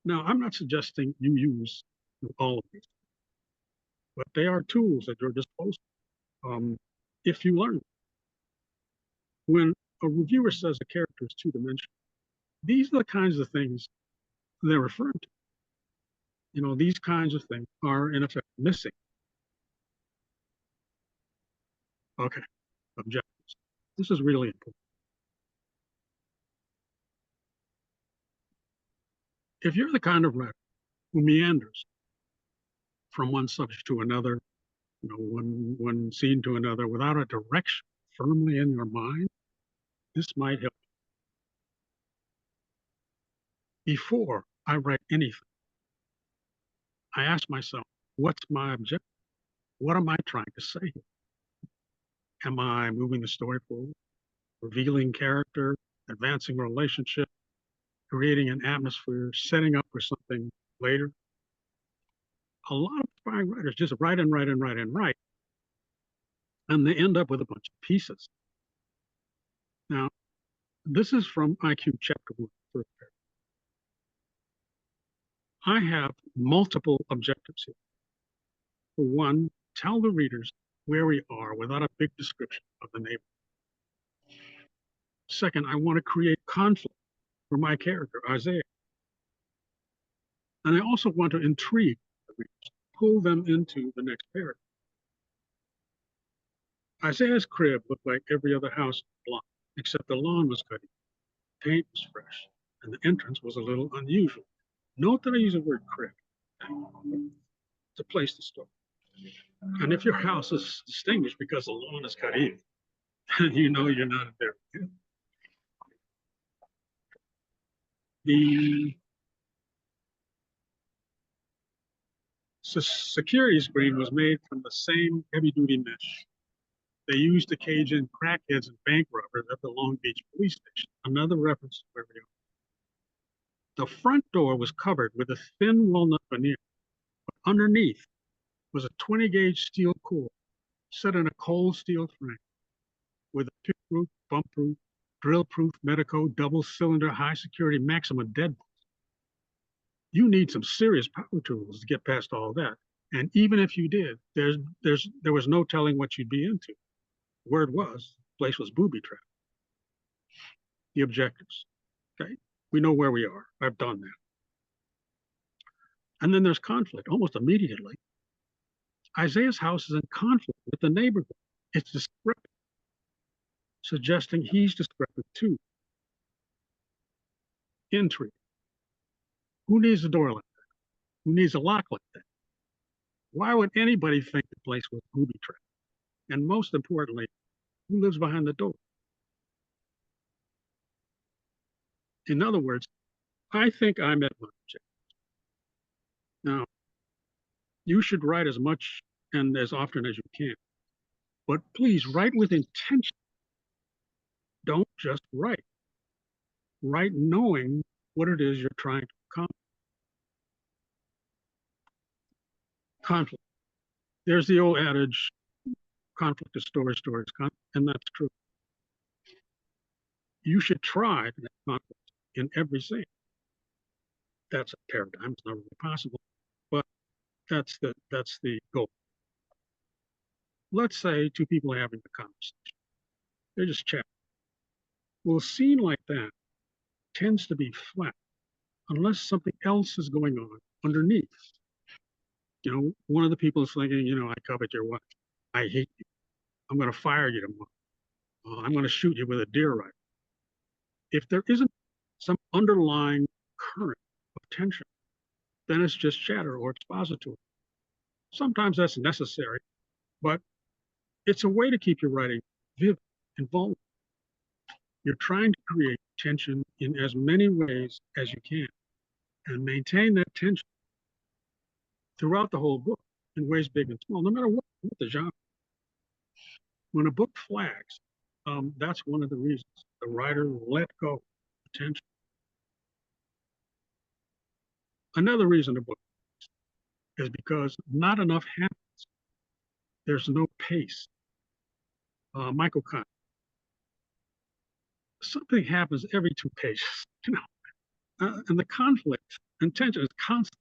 Now, I'm not suggesting you use all of these, but they are tools at your disposal if you learn. When a reviewer says a character is two-dimensional, these are the kinds of things they're referring to. You know, these kinds of things are in effect missing. Okay, objectives. This is really important. If you're the kind of writer who meanders from one subject to another, you know, one scene to another without a direction firmly in your mind, this might help. Before I write anything, I ask myself, what's my objective? What am I trying to say here? Am I moving the story forward, revealing character, advancing relationship, creating an atmosphere, setting up for something later? A lot of aspiring writers just write and write and write and write, and they end up with a bunch of pieces. Now, this is from IQ Chapter 1, first paragraph. I have multiple objectives here. For one, tell the readers where we are without a big description of the neighborhood. Second, I want to create conflict for my character, Isaiah. And I also want to intrigue the readers, pull them into the next paragraph. Isaiah's crib looked like every other house on the block, except the lawn was cut in, paint was fresh, and the entrance was a little unusual. Note that I use the word crib. It's a place to start. And if your house is distinguished because the lawn is cut in, then you know you're not there. The security screen was made from the same heavy-duty mesh they used to cage in crackheads and bank robbers at the Long Beach police station. Another reference to where we are. The front door was covered with a thin walnut veneer, but underneath was a 20-gauge steel core set in a cold steel frame with a pick-proof, bump-proof, drill-proof Medico double-cylinder high-security Maxima deadbolt. You need some serious power tools to get past all that. And even if you did, there was no telling what you'd be into. Word was, the place was booby-trapped. The objectives, okay? We know where we are. I've done that. And then there's conflict almost immediately. Isaiah's house is in conflict with the neighborhood. It's discrepant, suggesting he's discrepant too. Intrigue. Who needs a door like that? Who needs a lock like that? Why would anybody think the place was booby trapped? And most importantly, who lives behind the door? In other words, I think I'm at my objective. Now, you should write as much and as often as you can, but please write with intention. Don't just write. Write knowing what it is you're trying to accomplish. Conflict. There's the old adage, conflict is story, story is conflict, and that's true. You should try to have conflict in every scene. That's a paradigm. It's not really possible, but that's the goal. Let's say two people are having a conversation. They're just chatting. Well, a scene like that tends to be flat unless something else is going on underneath. You know, one of the people is thinking, you know, I covet your wife. I hate you. I'm going to fire you tomorrow. I'm going to shoot you with a deer rifle. If there isn't some underlying current of tension, then it's just chatter or expository. Sometimes that's necessary, but it's a way to keep your writing vivid and vulnerable. You're trying to create tension in as many ways as you can and maintain that tension throughout the whole book in ways big and small, no matter what the genre. When a book flags, that's one of the reasons the writer let go of tension. Another reason a book is because not enough happens. There's no pace. Michael Kahn. Something happens every 2 pages, you know, and the conflict and tension is constant.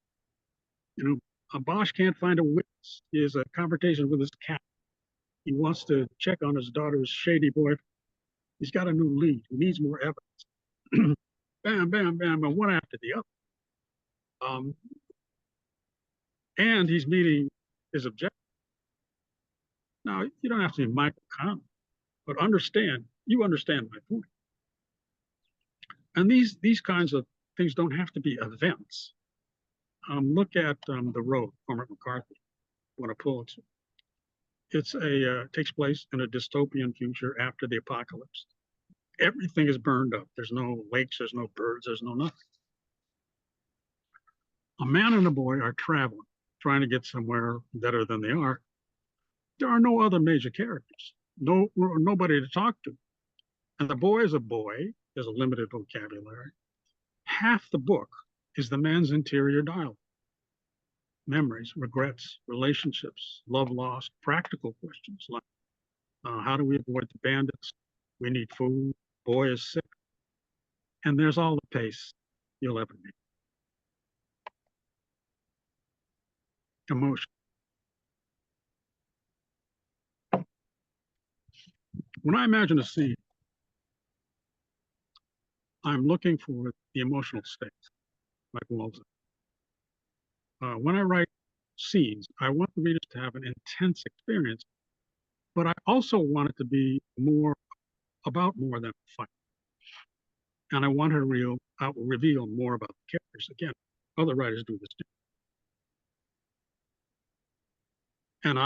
You know, a Bosch can't find a witness. He has a confrontation with his cat. He wants to check on his daughter's shady boyfriend. He's got a new lead. He needs more evidence. Bam, bam, bam, and one after the other. And he's meeting his objective. Now, you don't have to be Michael Kahn, but you understand my point. And these kinds of things don't have to be events. Look at The Road, Cormac McCarthy, won a Pulitzer. It's takes place in a dystopian future after the apocalypse. Everything is burned up. There's no lakes, there's no birds, there's no nothing. A man and a boy are traveling, trying to get somewhere better than they are. There are no other major characters, nobody to talk to. And the boy is a boy, there's a limited vocabulary. Half the book is the man's interior dialogue. Memories, regrets, relationships, love lost, practical questions like how do we avoid the bandits? We need food, boy is sick. And there's all the pace you'll ever need. Emotion. When I imagine a scene, I'm looking for the emotional state, like Walter. When I write scenes, I want the readers to have an intense experience, but I also want it to be more than a fight. And I want to reveal more about the characters. Again, other writers do this too. And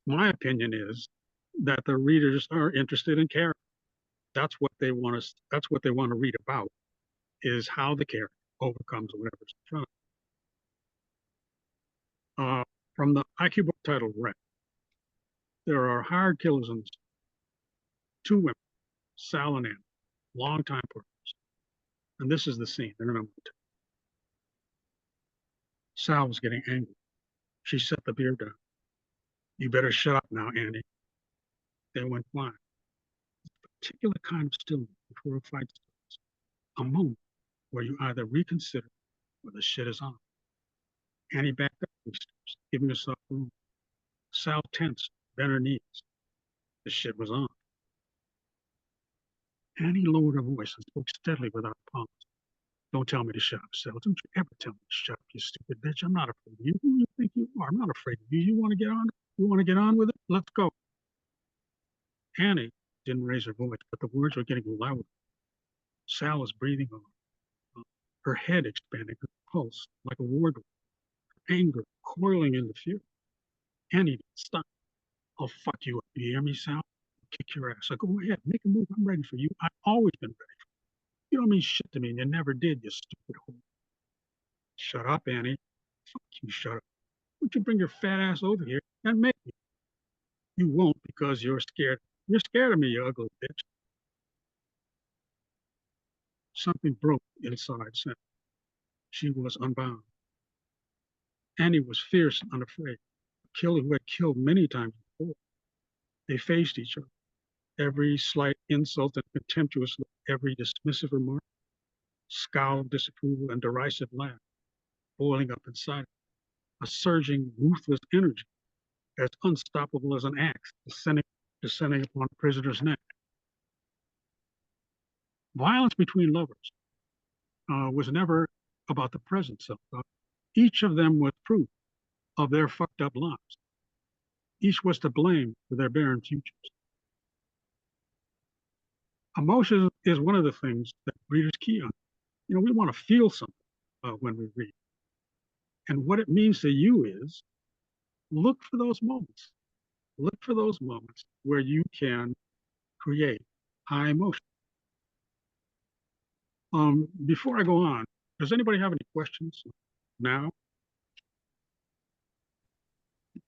my opinion is that the readers are interested in character. That's what they want to read about, is how the character overcomes whatever's in front of them. From the IQ book titled Red, there are hired killers in this. 2 women, Sal and Ann, longtime partners. And this is the scene. They're number 2. Sal was getting angry. She set the beer down. You better shut up now, Annie. They went quiet. A particular kind of stillness before a fight starts. A moment where you either reconsider or the shit is on. Annie backed up 3 steps, giving herself room. Sal tensed, bent her knees. The shit was on. Annie lowered her voice and spoke steadily without pause. Don't tell me to shut up, Sal. Don't you ever tell me to shut up, you stupid bitch. I'm not afraid of you. Who do you think you are? I'm not afraid of you. You want to get on? You want to get on with it? Let's go. Annie didn't raise her voice, but the words were getting louder. Sal was breathing on her. her head expanding, her pulse like a war drum, her anger coiling into fury. Annie, stop. I'll fuck you up. You hear me, Sal? I'll kick your ass. So go ahead, make a move. I'm ready for you. I've always been ready for you. You don't mean shit to me, and you never did, you stupid whore. Shut up, Annie. Fuck you, shut up. Why don't you bring your fat ass over here and make me? You won't because you're scared. You're scared of me, you ugly bitch. Something broke inside Sam. She was unbound. Annie was fierce and unafraid, a killer who had killed many times before. They faced each other. Every slight insult and contemptuous look, every dismissive remark, scowl of disapproval and derisive laugh, boiling up inside her. A surging, ruthless energy, as unstoppable as an axe, descending upon a prisoner's neck. Violence between lovers was never about the present self. Each of them was proof of their fucked up lives. Each was to blame for their barren futures. Emotion is one of the things that readers key on. You know, we want to feel something when we read. And what it means to you is look for those moments. Look for those moments where you can create high emotion. Before I go on, does anybody have any questions now?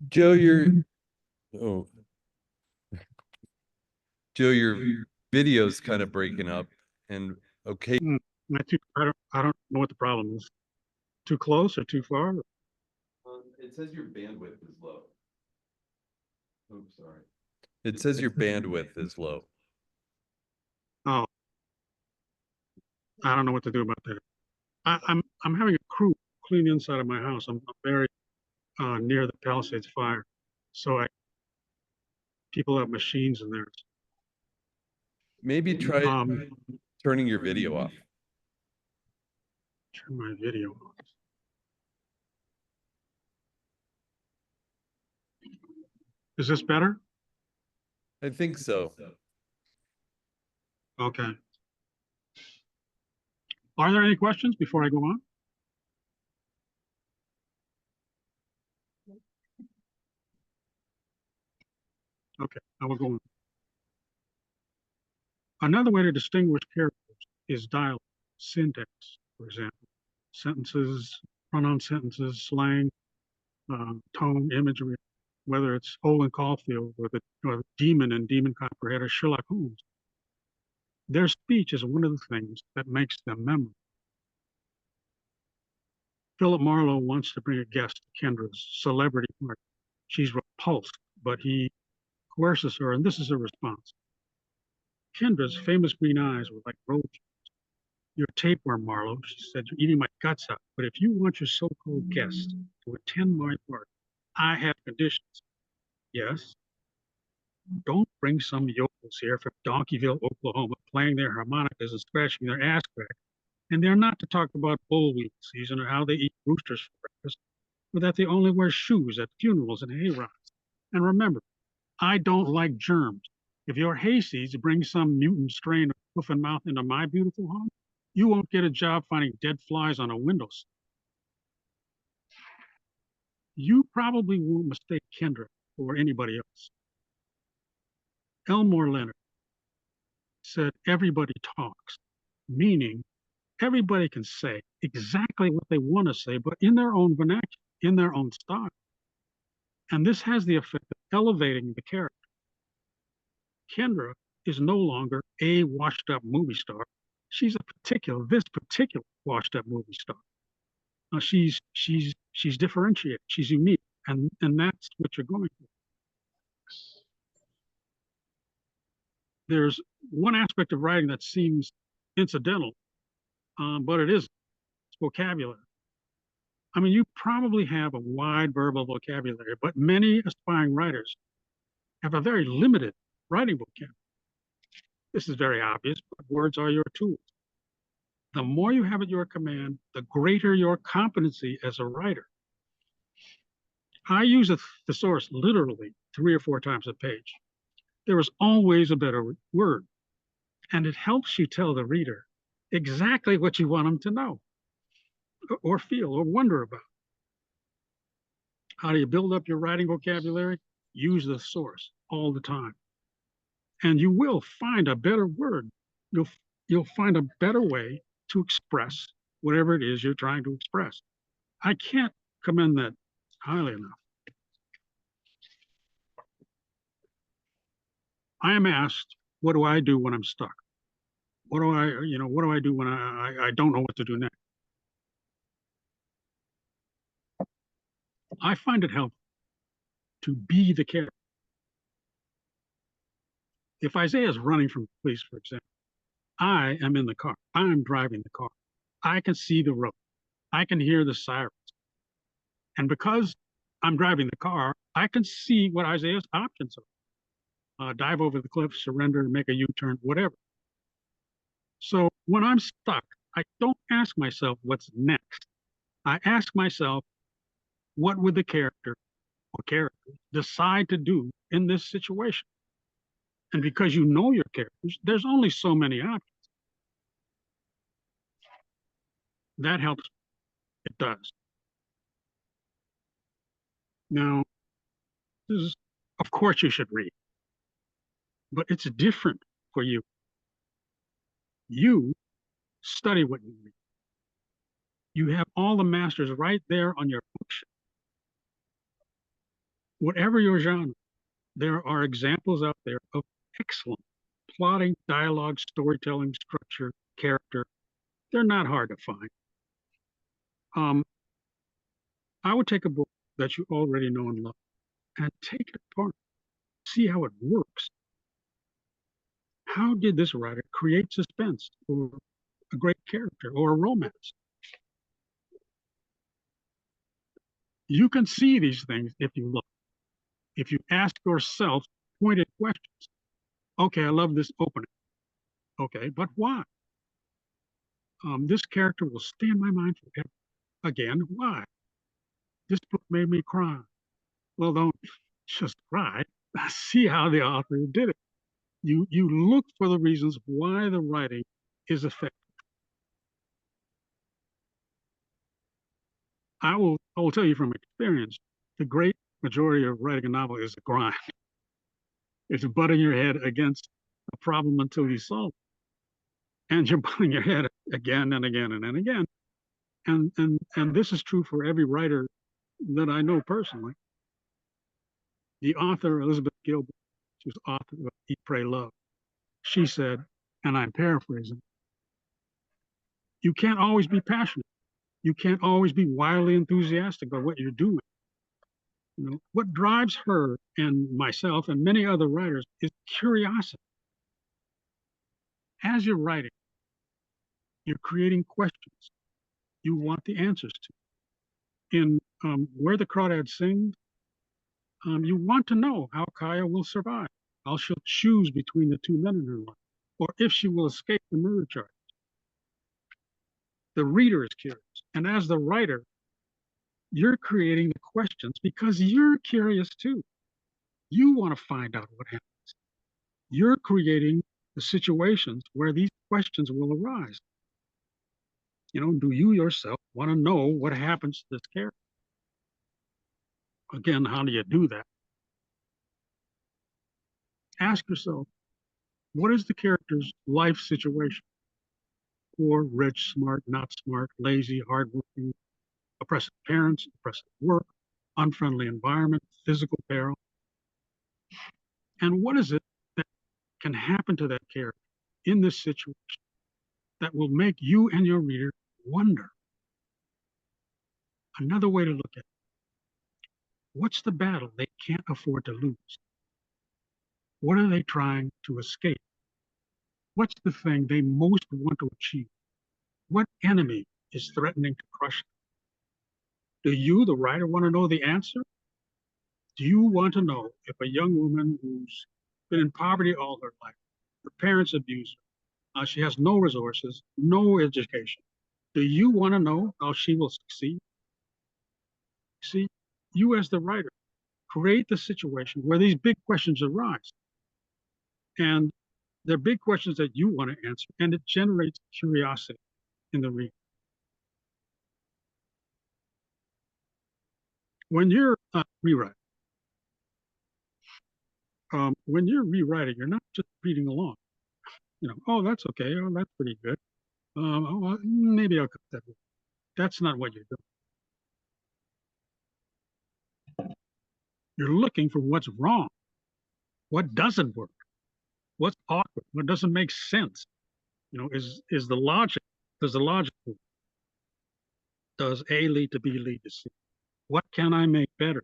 Joe, oh, Joe, your video's kind of breaking up and okay. I don't know what the problem is. Too close or too far? It says your bandwidth is low. Oh, sorry. It says your bandwidth is low. Oh, I don't know what to do about that. I'm having a crew clean the inside of my house. I'm very near the Palisades fire, so people have machines in there. Maybe try turning your video off. Turn my video off. Is this better? I think so. Okay. Are there any questions before I go on? Okay, I will go on. Another way to distinguish characters is dialogue, syntax, for example. Sentences, pronoun sentences, slang, tone, imagery, whether it's Olin Caulfield or the demon and demon copperhead or Sherlock Holmes. Their speech is one of the things that makes them memorable. Philip Marlowe wants to bring a guest to Kendra's celebrity party. She's repulsed, but he coerces her, and this is her response. Kendra's famous green eyes were like roaches. You're a tapeworm, Marlowe, she said. You're eating my guts out. But if you want your so-called guest to attend my party, I have conditions. Yes? Don't bring some yokels here from Donkeyville, Oklahoma, playing their harmonicas and scratching their ass crack. And they're not to talk about bullwheat season or how they eat roosters for breakfast, or that they only wear shoes at funerals and hay rides. And remember, I don't like germs. If your hayseeds bring some mutant strain of hoof and mouth into my beautiful home, you won't get a job finding dead flies on a windowsill. You probably won't mistake Kendra or anybody else. Elmore Leonard said, everybody talks, meaning everybody can say exactly what they want to say, but in their own vernacular, in their own style. And this has the effect of elevating the character. Kendra is no longer a washed up movie star. She's this particular washed up movie star. She's differentiated. She's unique, and that's what you're going for. There's one aspect of writing that seems incidental, but it isn't. It's vocabulary. I mean, you probably have a wide verbal vocabulary, but many aspiring writers have a very limited writing vocabulary. This is very obvious, but words are your tools. The more you have at your command, the greater your competency as a writer. I use a thesaurus literally 3 or 4 times a page. There is always a better word, and it helps you tell the reader exactly what you want them to know. or feel or wonder about. How do you build up your writing vocabulary? Use the source all the time. And you will find a better word. You'll find a better way to express whatever it is you're trying to express. I can't commend that highly enough. I am asked, what do I do when I'm stuck? What do I do when I don't know what to do next? I find it helpful to be the character. If Isaiah is running from the police, for example, I am in the car. I'm driving the car. I can see the road. I can hear the sirens. And because I'm driving the car, I can see what Isaiah's options are. Dive over the cliff, surrender, make a U-turn, whatever. So when I'm stuck, I don't ask myself what's next. I ask myself, what would the character or characters decide to do in this situation? And because you know your characters, there's only so many options. That helps. It does. Now, of course you should read, but it's different for you. You study what you read. You have all the masters right there on your bookshelf. Whatever your genre, there are examples out there of excellent plotting, dialogue, storytelling, structure, character. They're not hard to find. I would take a book that you already know and love and take it apart, see how it works. How did this writer create suspense or a great character or a romance? You can see these things if you look. If you ask yourself pointed questions. Okay, I love this opening. Okay, but why? This character will stay in my mind forever. Again, why? This book made me cry. Well, don't just cry. See how the author did it. You look for the reasons why the writing is effective. I will tell you from experience, the great majority of writing a novel is a grind. It's butting your head against a problem until you solve it. And you're butting your head again and again and then again. And this is true for every writer that I know personally. The author, Elizabeth Gilbert, she was author of Eat, Pray, Love. She said, and I'm paraphrasing, you can't always be passionate. You can't always be wildly enthusiastic about what you're doing. You know, what drives her and myself and many other writers is curiosity. As you're writing, you're creating questions you want the answers to. In Where the Crawdads Sing, you want to know how Kaya will survive, how she'll choose between the two men in her life, or if she will escape the murder charge. The reader is curious, and as the writer, you're creating the questions because you're curious too. You want to find out what happens. You're creating the situations where these questions will arise. You know, do you yourself want to know what happens to this character? Again, how do you do that? Ask yourself, what is the character's life situation? Poor, rich, smart, not smart, lazy, hardworking, oppressive parents, oppressive work, unfriendly environment, physical peril. And what is it that can happen to that character in this situation that will make you and your reader wonder? Another way to look at it, what's the battle they can't afford to lose? What are they trying to escape? What's the thing they most want to achieve? What enemy is threatening to crush them? Do you, the writer, want to know the answer? Do you want to know if a young woman who's been in poverty all her life, her parents abuse her, she has no resources, no education, do you want to know how she will succeed? See, you as the writer, create the situation where these big questions arise. And they're big questions that you want to answer, and it generates curiosity in the reader. when you're rewriting, you're not just reading along. You know, oh, that's okay. Oh, that's pretty good. Oh, well, maybe I'll cut that. That's not what you're doing. You're looking for what's wrong, what doesn't work, what's awkward, what doesn't make sense. You know, is the logic, does the logic, does A lead to B lead to C? What can I make better?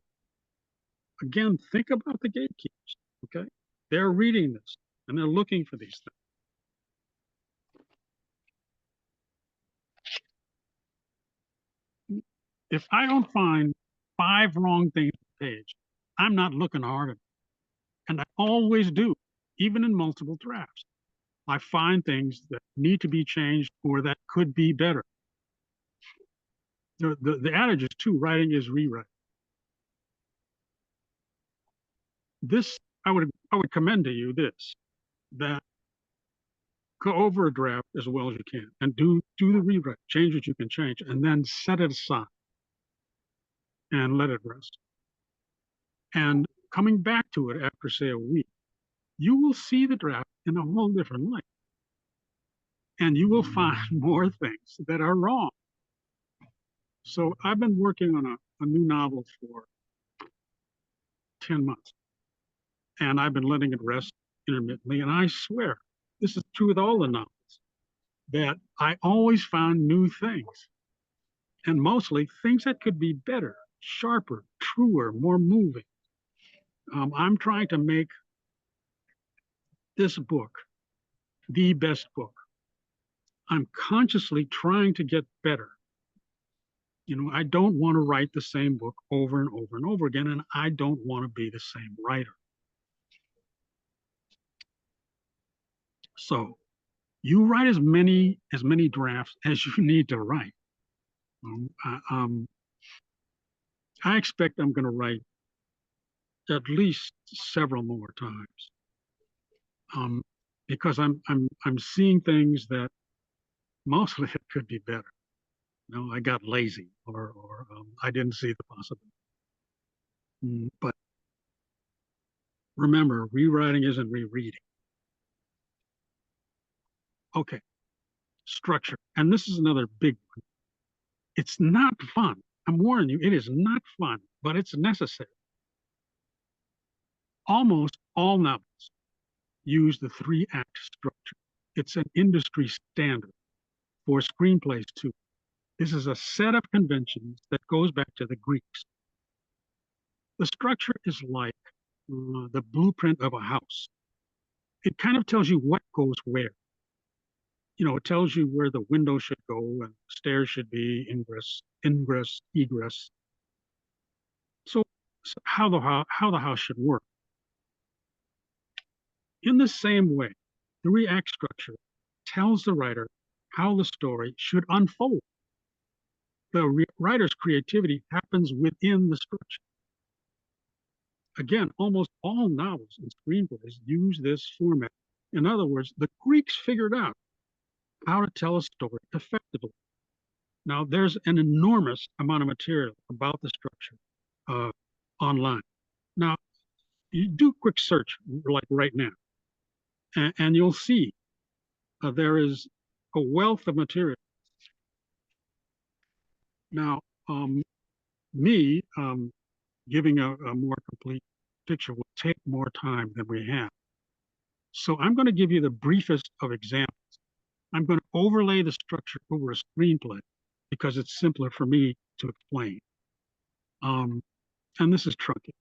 Again, think about the gatekeepers, okay? They're reading this and they're looking for these things. If I don't find 5 wrong things on the page, I'm not looking hard enough. And I always do, even in multiple drafts. I find things that need to be changed or that could be better. The adage is too, writing is rewriting. This, I would commend to you this, that go over a draft as well as you can and do the rewrite, change what you can change, and then set it aside and let it rest. And coming back to it after, say, a week, you will see the draft in a whole different light. And you will find more things that are wrong. So I've been working on a new novel for 10 months. And I've been letting it rest intermittently. And I swear, this is true with all the novels, that I always found new things. And mostly things that could be better, sharper, truer, more moving. I'm trying to make this book the best book. I'm consciously trying to get better. You know, I don't want to write the same book over and over and over again, and I don't want to be the same writer. So you write as many drafts as you need to write. I expect I'm going to write at least several more times, because I'm seeing things that mostly it could be better. You know, I got lazy, or I didn't see the possibility. But remember, rewriting isn't rereading. Okay, structure, and this is another big one. It's not fun. I'm warning you, it is not fun, but it's necessary. Almost all novels use the 3-act structure. It's an industry standard for screenplays too. This is a set of conventions that goes back to the Greeks. The structure is like the blueprint of a house. It kind of tells you what goes where. You know, it tells you where the window should go and stairs should be, ingress, egress. So how the house should work. In the same way, the 3-act structure tells the writer how the story should unfold. The writer's creativity happens within the structure. Again, almost all novels and screenplays use this format. In other words, the Greeks figured out how to tell a story effectively. Now, there's an enormous amount of material about the structure online. Now, you do a quick search, like right now, and you'll see there is a wealth of material. Now, me giving a more complete picture will take more time than we have. So I'm going to give you the briefest of examples. I'm going to overlay the structure over a screenplay because it's simpler for me to explain. And this is truncated.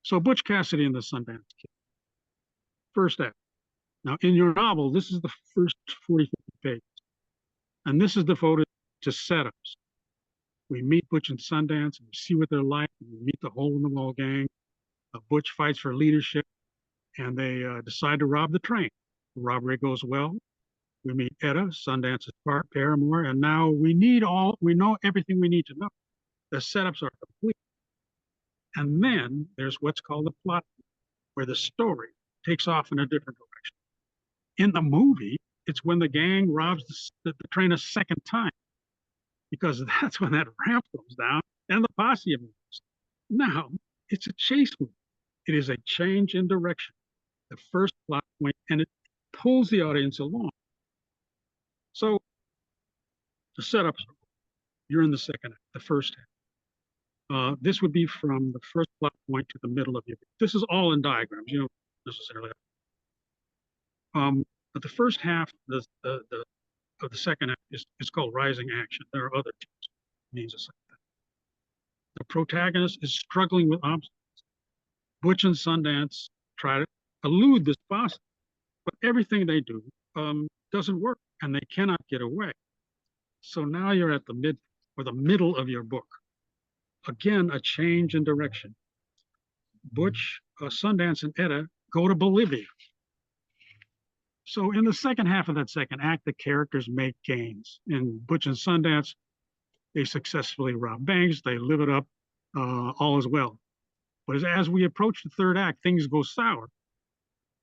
So Butch Cassidy and the Sundance Kid. First act. Now in your novel, this is the first 40, 50 pages. And this is devoted to setups. We meet Butch and Sundance, and we see what they're like. And we meet the hole-in-the-wall gang. Butch fights for leadership, and they decide to rob the train. The robbery goes well. We meet Etta, Sundance's paramour, and now we know everything we need to know. The setups are complete. And then there's what's called the plot, where the story takes off in a different direction. In the movie, it's when the gang robs the train a second time, because that's when that ramp goes down and the posse emerges. Now, it's a chase movie. It is a change in direction, the first plot point, and it pulls the audience along. So the setup, you're in the second act, the first act. This would be from the first plot point to the middle of your. This is all in diagrams. You don't necessarily. But the first half, of the second act is called rising action. There are other terms, means the same thing. The protagonist is struggling with obstacles. Butch and Sundance try to elude this boss, but everything they do doesn't work, and they cannot get away. So now you're at the middle of your book. Again, a change in direction. Butch, Sundance, and Ida go to Bolivia. So in the second half of that second act, the characters make gains. In Butch and Sundance, they successfully rob banks, they live it up, all is well. But as we approach the third act, things go sour.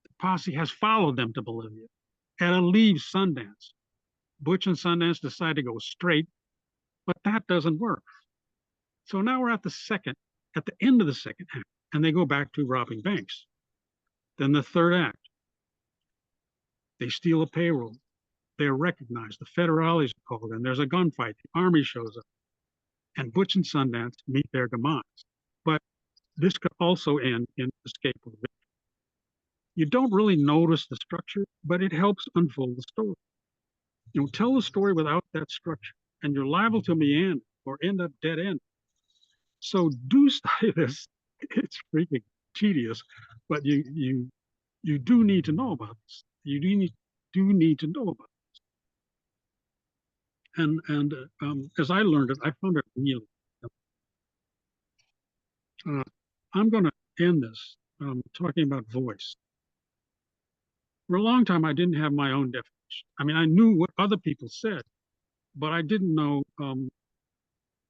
The posse has followed them to Bolivia. Etta leaves Sundance. Butch and Sundance decide to go straight, but that doesn't work. So now we're at the end of the second act, and they go back to robbing banks. Then the third act, they steal a payroll. They're recognized. The federales are called in. There's a gunfight. The army shows up. And Butch and Sundance meet their demise. But this could also end in escape or victory. You don't really notice the structure, but it helps unfold the story. You know, tell the story without that structure, and you're liable to meander or end up dead end. So do study this. It's freaking tedious, but you do need to know about this. You do need to know about this. And as I learned it, I found it really. I'm going to end this talking about voice. For a long time, I didn't have my own definition. I mean, I knew what other people said, but I didn't know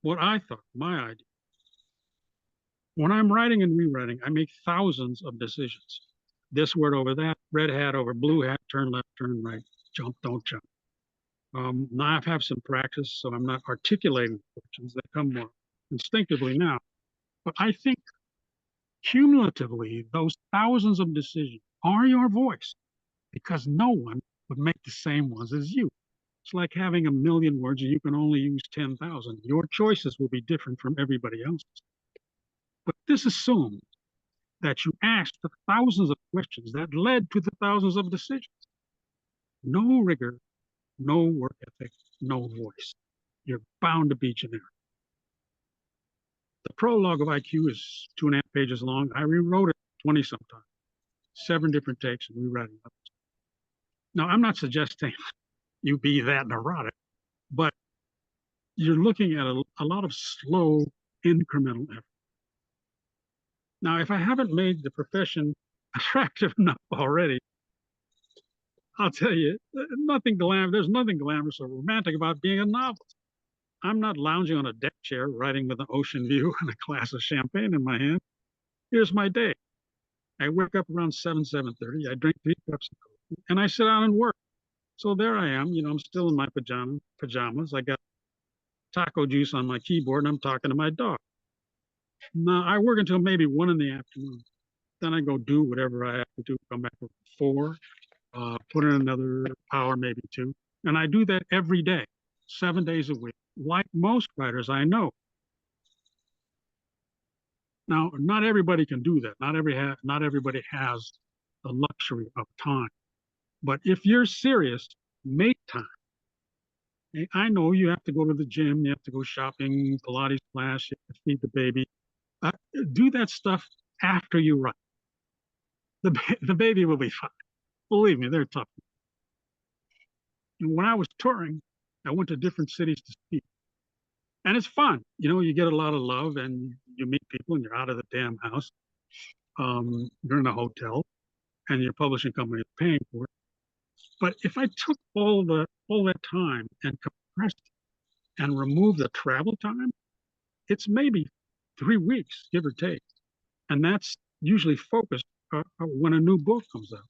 what I thought, my idea. When I'm writing and rewriting, I make thousands of decisions. This word over that, red hat over blue hat, turn left, turn right, jump, don't jump. Now I have some practice, so I'm not articulating questions that come more instinctively now. But I think cumulatively, those thousands of decisions are your voice, because no one would make the same ones as you. It's like having a million words and you can only use 10,000. Your choices will be different from everybody else's. But this assumes that you asked the thousands of questions that led to the thousands of decisions. No rigor, no work ethic, no voice. You're bound to be generic. The prologue of IQ is 2.5 pages long. I rewrote it 20 sometimes, 7 different takes and rewriting others. Now, I'm not suggesting you be that neurotic, but you're looking at a lot of slow, incremental effort. Now, if I haven't made the profession attractive enough already, I'll tell you, there's nothing glamorous or romantic about being a novelist. I'm not lounging on a deck chair writing with an ocean view and a glass of champagne in my hand. Here's my day. I wake up around 7:30. I drink 3 cups of coffee, and I sit down and work. So there I am. You know, I'm still in my pajamas. I got taco juice on my keyboard, and I'm talking to my dog. Now, I work until maybe 1 in the afternoon. Then I go do whatever I have to do, come back at 4, put in another hour, maybe 2. And I do that every day, 7 days a week, like most writers I know. Now, not everybody can do that. Not everybody has the luxury of time. But if you're serious, make time. I know you have to go to the gym, you have to go shopping, Pilates class, you have to feed the baby. Do that stuff after you write. The baby will be fine. Believe me, they're tough. And when I was touring, I went to different cities to speak. And it's fun. You know, you get a lot of love and you meet people and you're out of the damn house. You're in a hotel and your publishing company is paying for it. But if I took all that time and compressed it and removed the travel time, it's maybe 3 weeks, give or take. And that's usually focused when a new book comes out.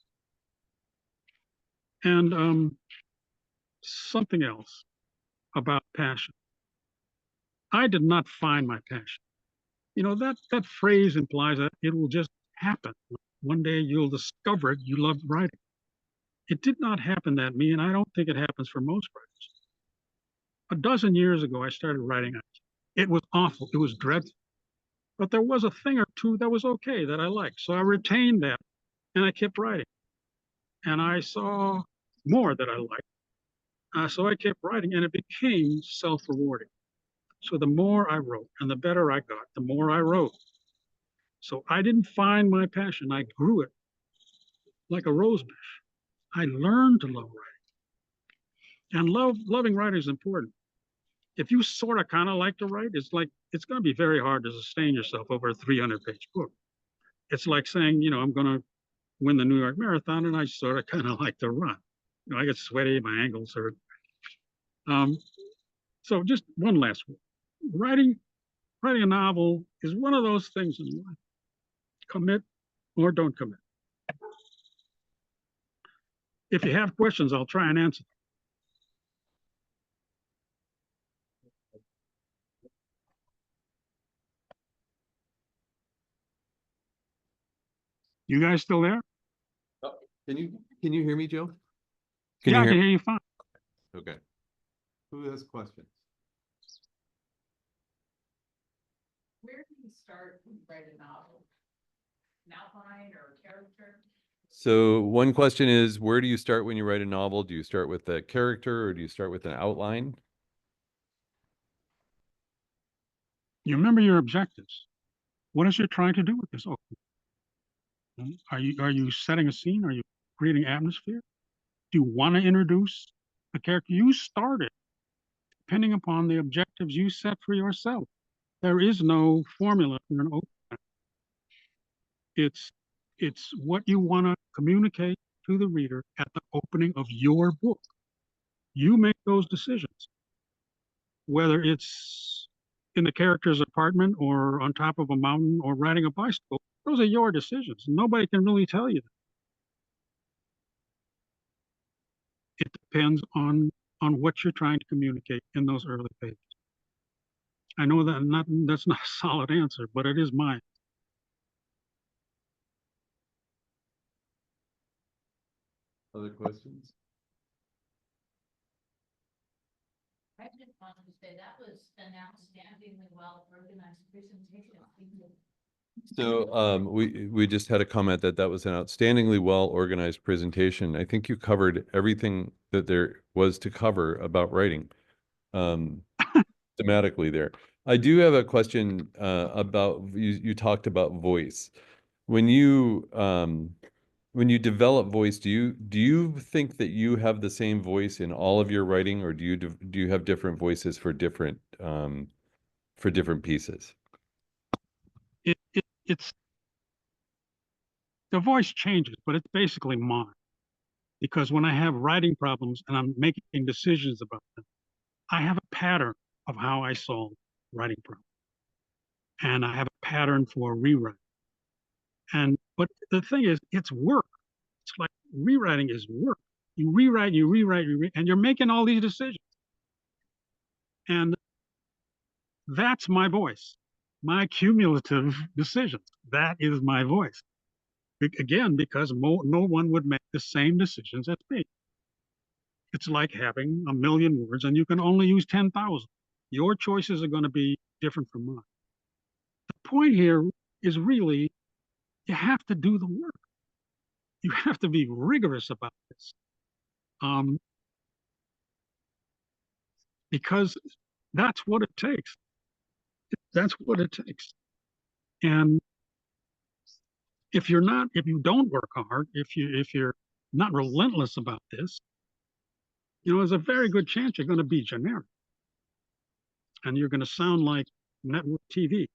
And something else about passion. I did not find my passion. You know, that phrase implies that it will just happen. One day you'll discover it, you love writing. It did not happen that me, and I don't think it happens for most writers. A dozen years ago, I started writing. It was awful. It was dreadful. But there was a thing or two that was okay that I liked. So I retained that and I kept writing. And I saw more that I liked. So I kept writing and it became self-rewarding. So the more I wrote and the better I got, the more I wrote. So I didn't find my passion. I grew it like a rose bush. I learned to love writing. And loving writing is important. If you sort of kind of like to write, it's going to be very hard to sustain yourself over a 300-page book. It's like saying, you know, I'm going to win the New York Marathon, and I sort of kind of like to run. You know, I get sweaty, my ankles hurt. So just one last word. Writing a novel is one of those things in life. Commit or don't commit. If you have questions, I'll try and answer them. You guys still there? Can you hear me, Joe? Yeah, I can hear you fine. Okay. Who has questions? Where do you start when you write a novel? An outline or a character? So one question is, where do you start when you write a novel? Do you start with a character or do you start with an outline? You remember your objectives. What is it trying to do with this? Oh, are you setting a scene? Are you creating atmosphere? Do you want to introduce a character? You started depending upon the objectives you set for yourself. There is no formula for an open. It's what you want to communicate to the reader at the opening of your book. You make those decisions, whether it's in the character's apartment or on top of a mountain or riding a bicycle. Those are your decisions. Nobody can really tell you that. It depends on what you're trying to communicate in those early pages. I know that's not a solid answer, but it is mine. Other questions? I just wanted to say that was an outstandingly well organized presentation. So we just had a comment that was an outstandingly well organized presentation. I think you covered everything that there was to cover about writing thematically there. I do have a question about you talked about voice. When you develop voice, do you think that you have the same voice in all of your writing, or do you have different voices for different pieces? It's the voice changes, but it's basically mine. Because when I have writing problems and I'm making decisions about them, I have a pattern of how I solve writing problems. And I have a pattern for rewriting. But the thing is, it's work. It's like rewriting is work. You rewrite, and you're making all these decisions. And that's my voice, my cumulative decisions. That is my voice. Again, because no one would make the same decisions as me. It's like having 1,000,000 words and you can only use 10,000. Your choices are going to be different from mine. The point here is really, you have to do the work. You have to be rigorous about this. Because that's what it takes. That's what it takes. And if you don't work hard, if you're not relentless about this, there's a very good chance you're going to be generic. And you're going to sound like network TV.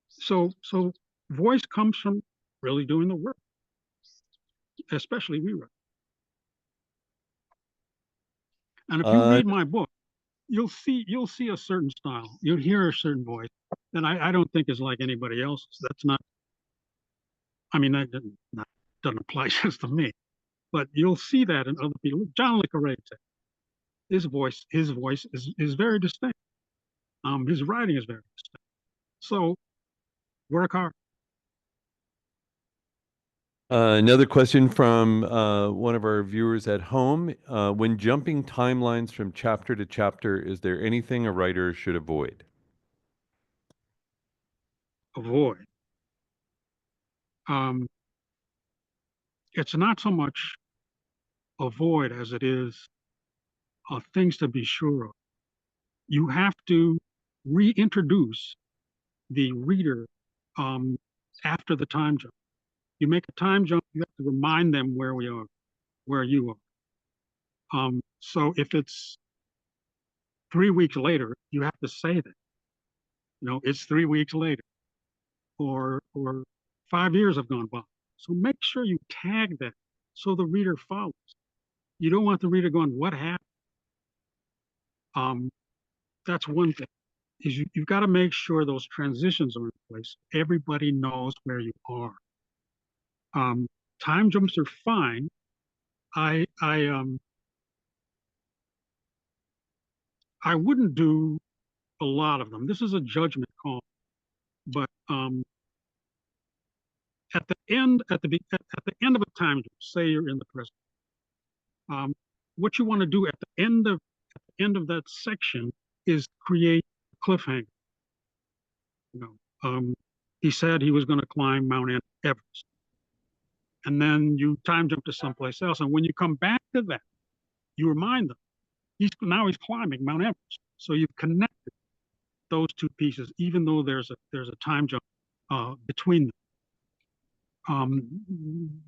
So voice comes from really doing the work, especially rewrite. And if you read my book, you'll see a certain style. You'll hear a certain voice that I don't think is like anybody else's. That's not. I mean, that doesn't apply just to me, but you'll see that in other people. John Le Carre, his voice is very distinct. His writing is very distinct. So work hard. Another question from one of our viewers at home. When jumping timelines from chapter to chapter, is there anything a writer should avoid? Avoid. It's not so much avoid as it is things to be sure of. You have to reintroduce the reader after the time jump. You make a time jump, you have to remind them where we are, where you are. So if it's 3 weeks later, you have to say that. It's 3 weeks later, or 5 years have gone by. So make sure you tag that so the reader follows. You don't want the reader going, "What happened?" That's one thing. Is you've got to make sure those transitions are in place. Everybody knows where you are. Time jumps are fine. I wouldn't do a lot of them. This is a judgment call, but at the end of a time jump, say you're in the present, what you want to do at the end of that section is create a cliffhanger. He said he was going to climb Mount Everest, and then you time jump to someplace else, and when you come back to that, you remind them he's climbing Mount Everest. So you've connected those two pieces, even though there's a time jump between them.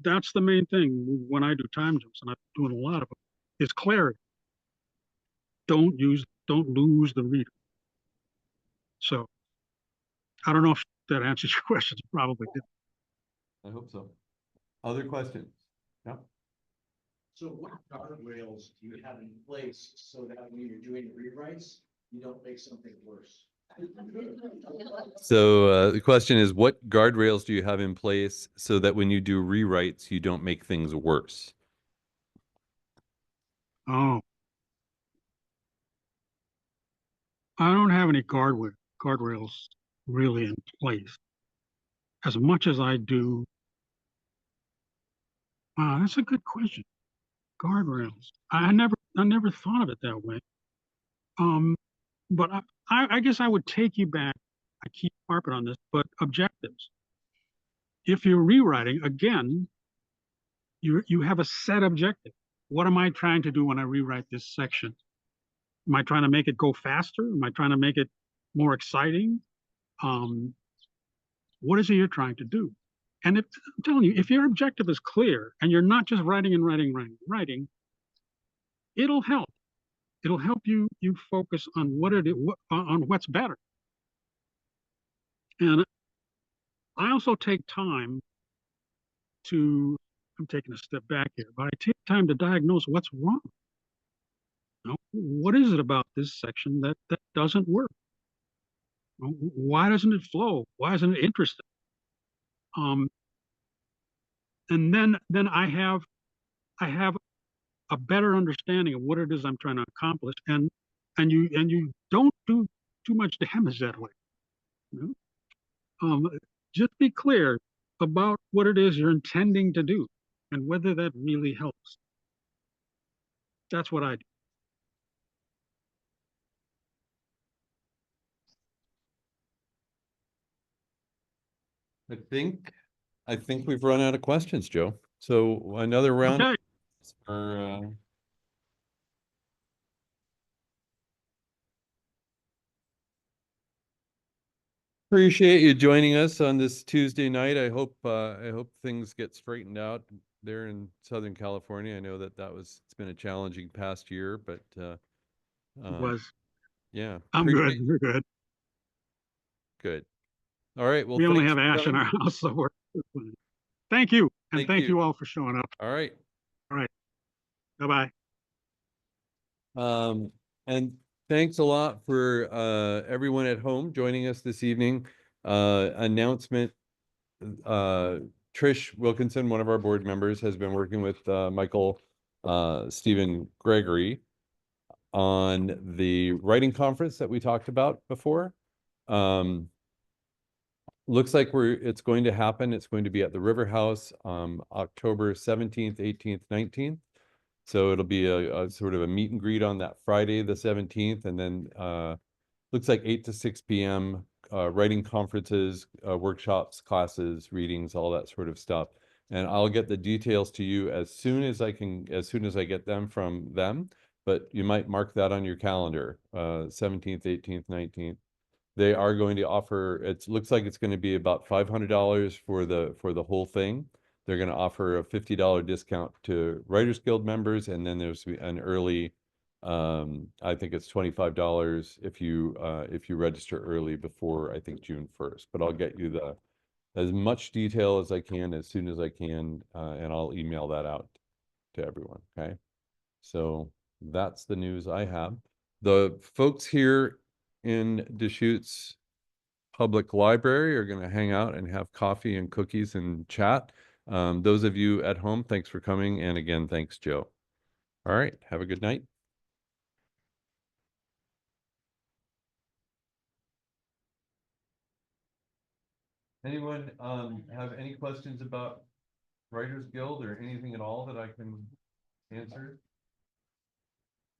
That's the main thing when I do time jumps, and I'm doing a lot of them, is clarity. Don't lose the reader. So I don't know if that answers your questions. Probably did. I hope so. Other questions? Yeah. So what guardrails do you have in place so that when you're doing rewrites, you don't make something worse? So the question is, what guardrails do you have in place so that when you do rewrites, you don't make things worse? Oh, I don't have any guardrails really in place. As much as I do, that's a good question. Guardrails. I never thought of it that way. But I guess I would take you back. I keep harping on this, but objectives. If you're rewriting, again, you have a set objective. What am I trying to do when I rewrite this section? Am I trying to make it go faster? Am I trying to make it more exciting? What is it you're trying to do? And I'm telling you, if your objective is clear and you're not just writing, it'll help. It'll help you focus on on what's better. And I also take time I'm taking a step back here, but I take time to diagnose what's wrong. What is it about this section that doesn't work? Why doesn't it flow? Why isn't it interesting? And then I have a better understanding of what it is I'm trying to accomplish, and you don't do too much damage that way. Just be clear about what it is you're intending to do and whether that really helps. That's what I do. I think we've run out of questions, Joe. So another round. Okay. Appreciate you joining us on this Tuesday night. I hope things get straightened out there in Southern California. I know it's been a challenging past year, but It was. yeah. I'm good. We're good. Good. All right. Well, We only thanks have for ash in coming. our house, so we're fine. Thank you, and thank you. you all for showing up. All right. All right. Bye-bye. And thanks a lot for everyone at home joining us this evening. Announcement. Trish Wilkinson, one of our board members, has been working with Michael Stephen Gregory on the writing conference that we talked about before. looks like it's going to happen. It's going to be at the River House, October 17th, 18th, 19th. So it'll be a sort of a meet and greet on that Friday, the 17th, and then looks like 8 to 6 p.m. Writing conferences, workshops, classes, readings, all that sort of stuff. And I'll get the details to you as soon as I get them from them. But you might mark that on your calendar, 17th, 18th, 19th. They are going to offer, it looks like it's going to be about $500 for the whole thing. They're going to offer a $50 discount to Writers Guild members, and then there's an early, I think it's $25 if you register early before, I think, June 1st. But I'll get you as much detail as I can as soon as I can, and I'll email that out to everyone. Okay, so that's the news I have. The folks here in Deschutes Public Library are going to hang out and have coffee and cookies and chat. Those of you at home, thanks for coming. And again, thanks, Joe. All right, have a good night. Anyone have any questions about Writers Guild or anything at all that I can answer?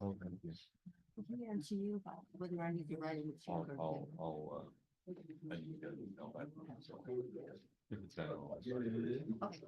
Oh, thank you. He answer you about whether I need to write in the folder. I need to know that. If it's not- Okay.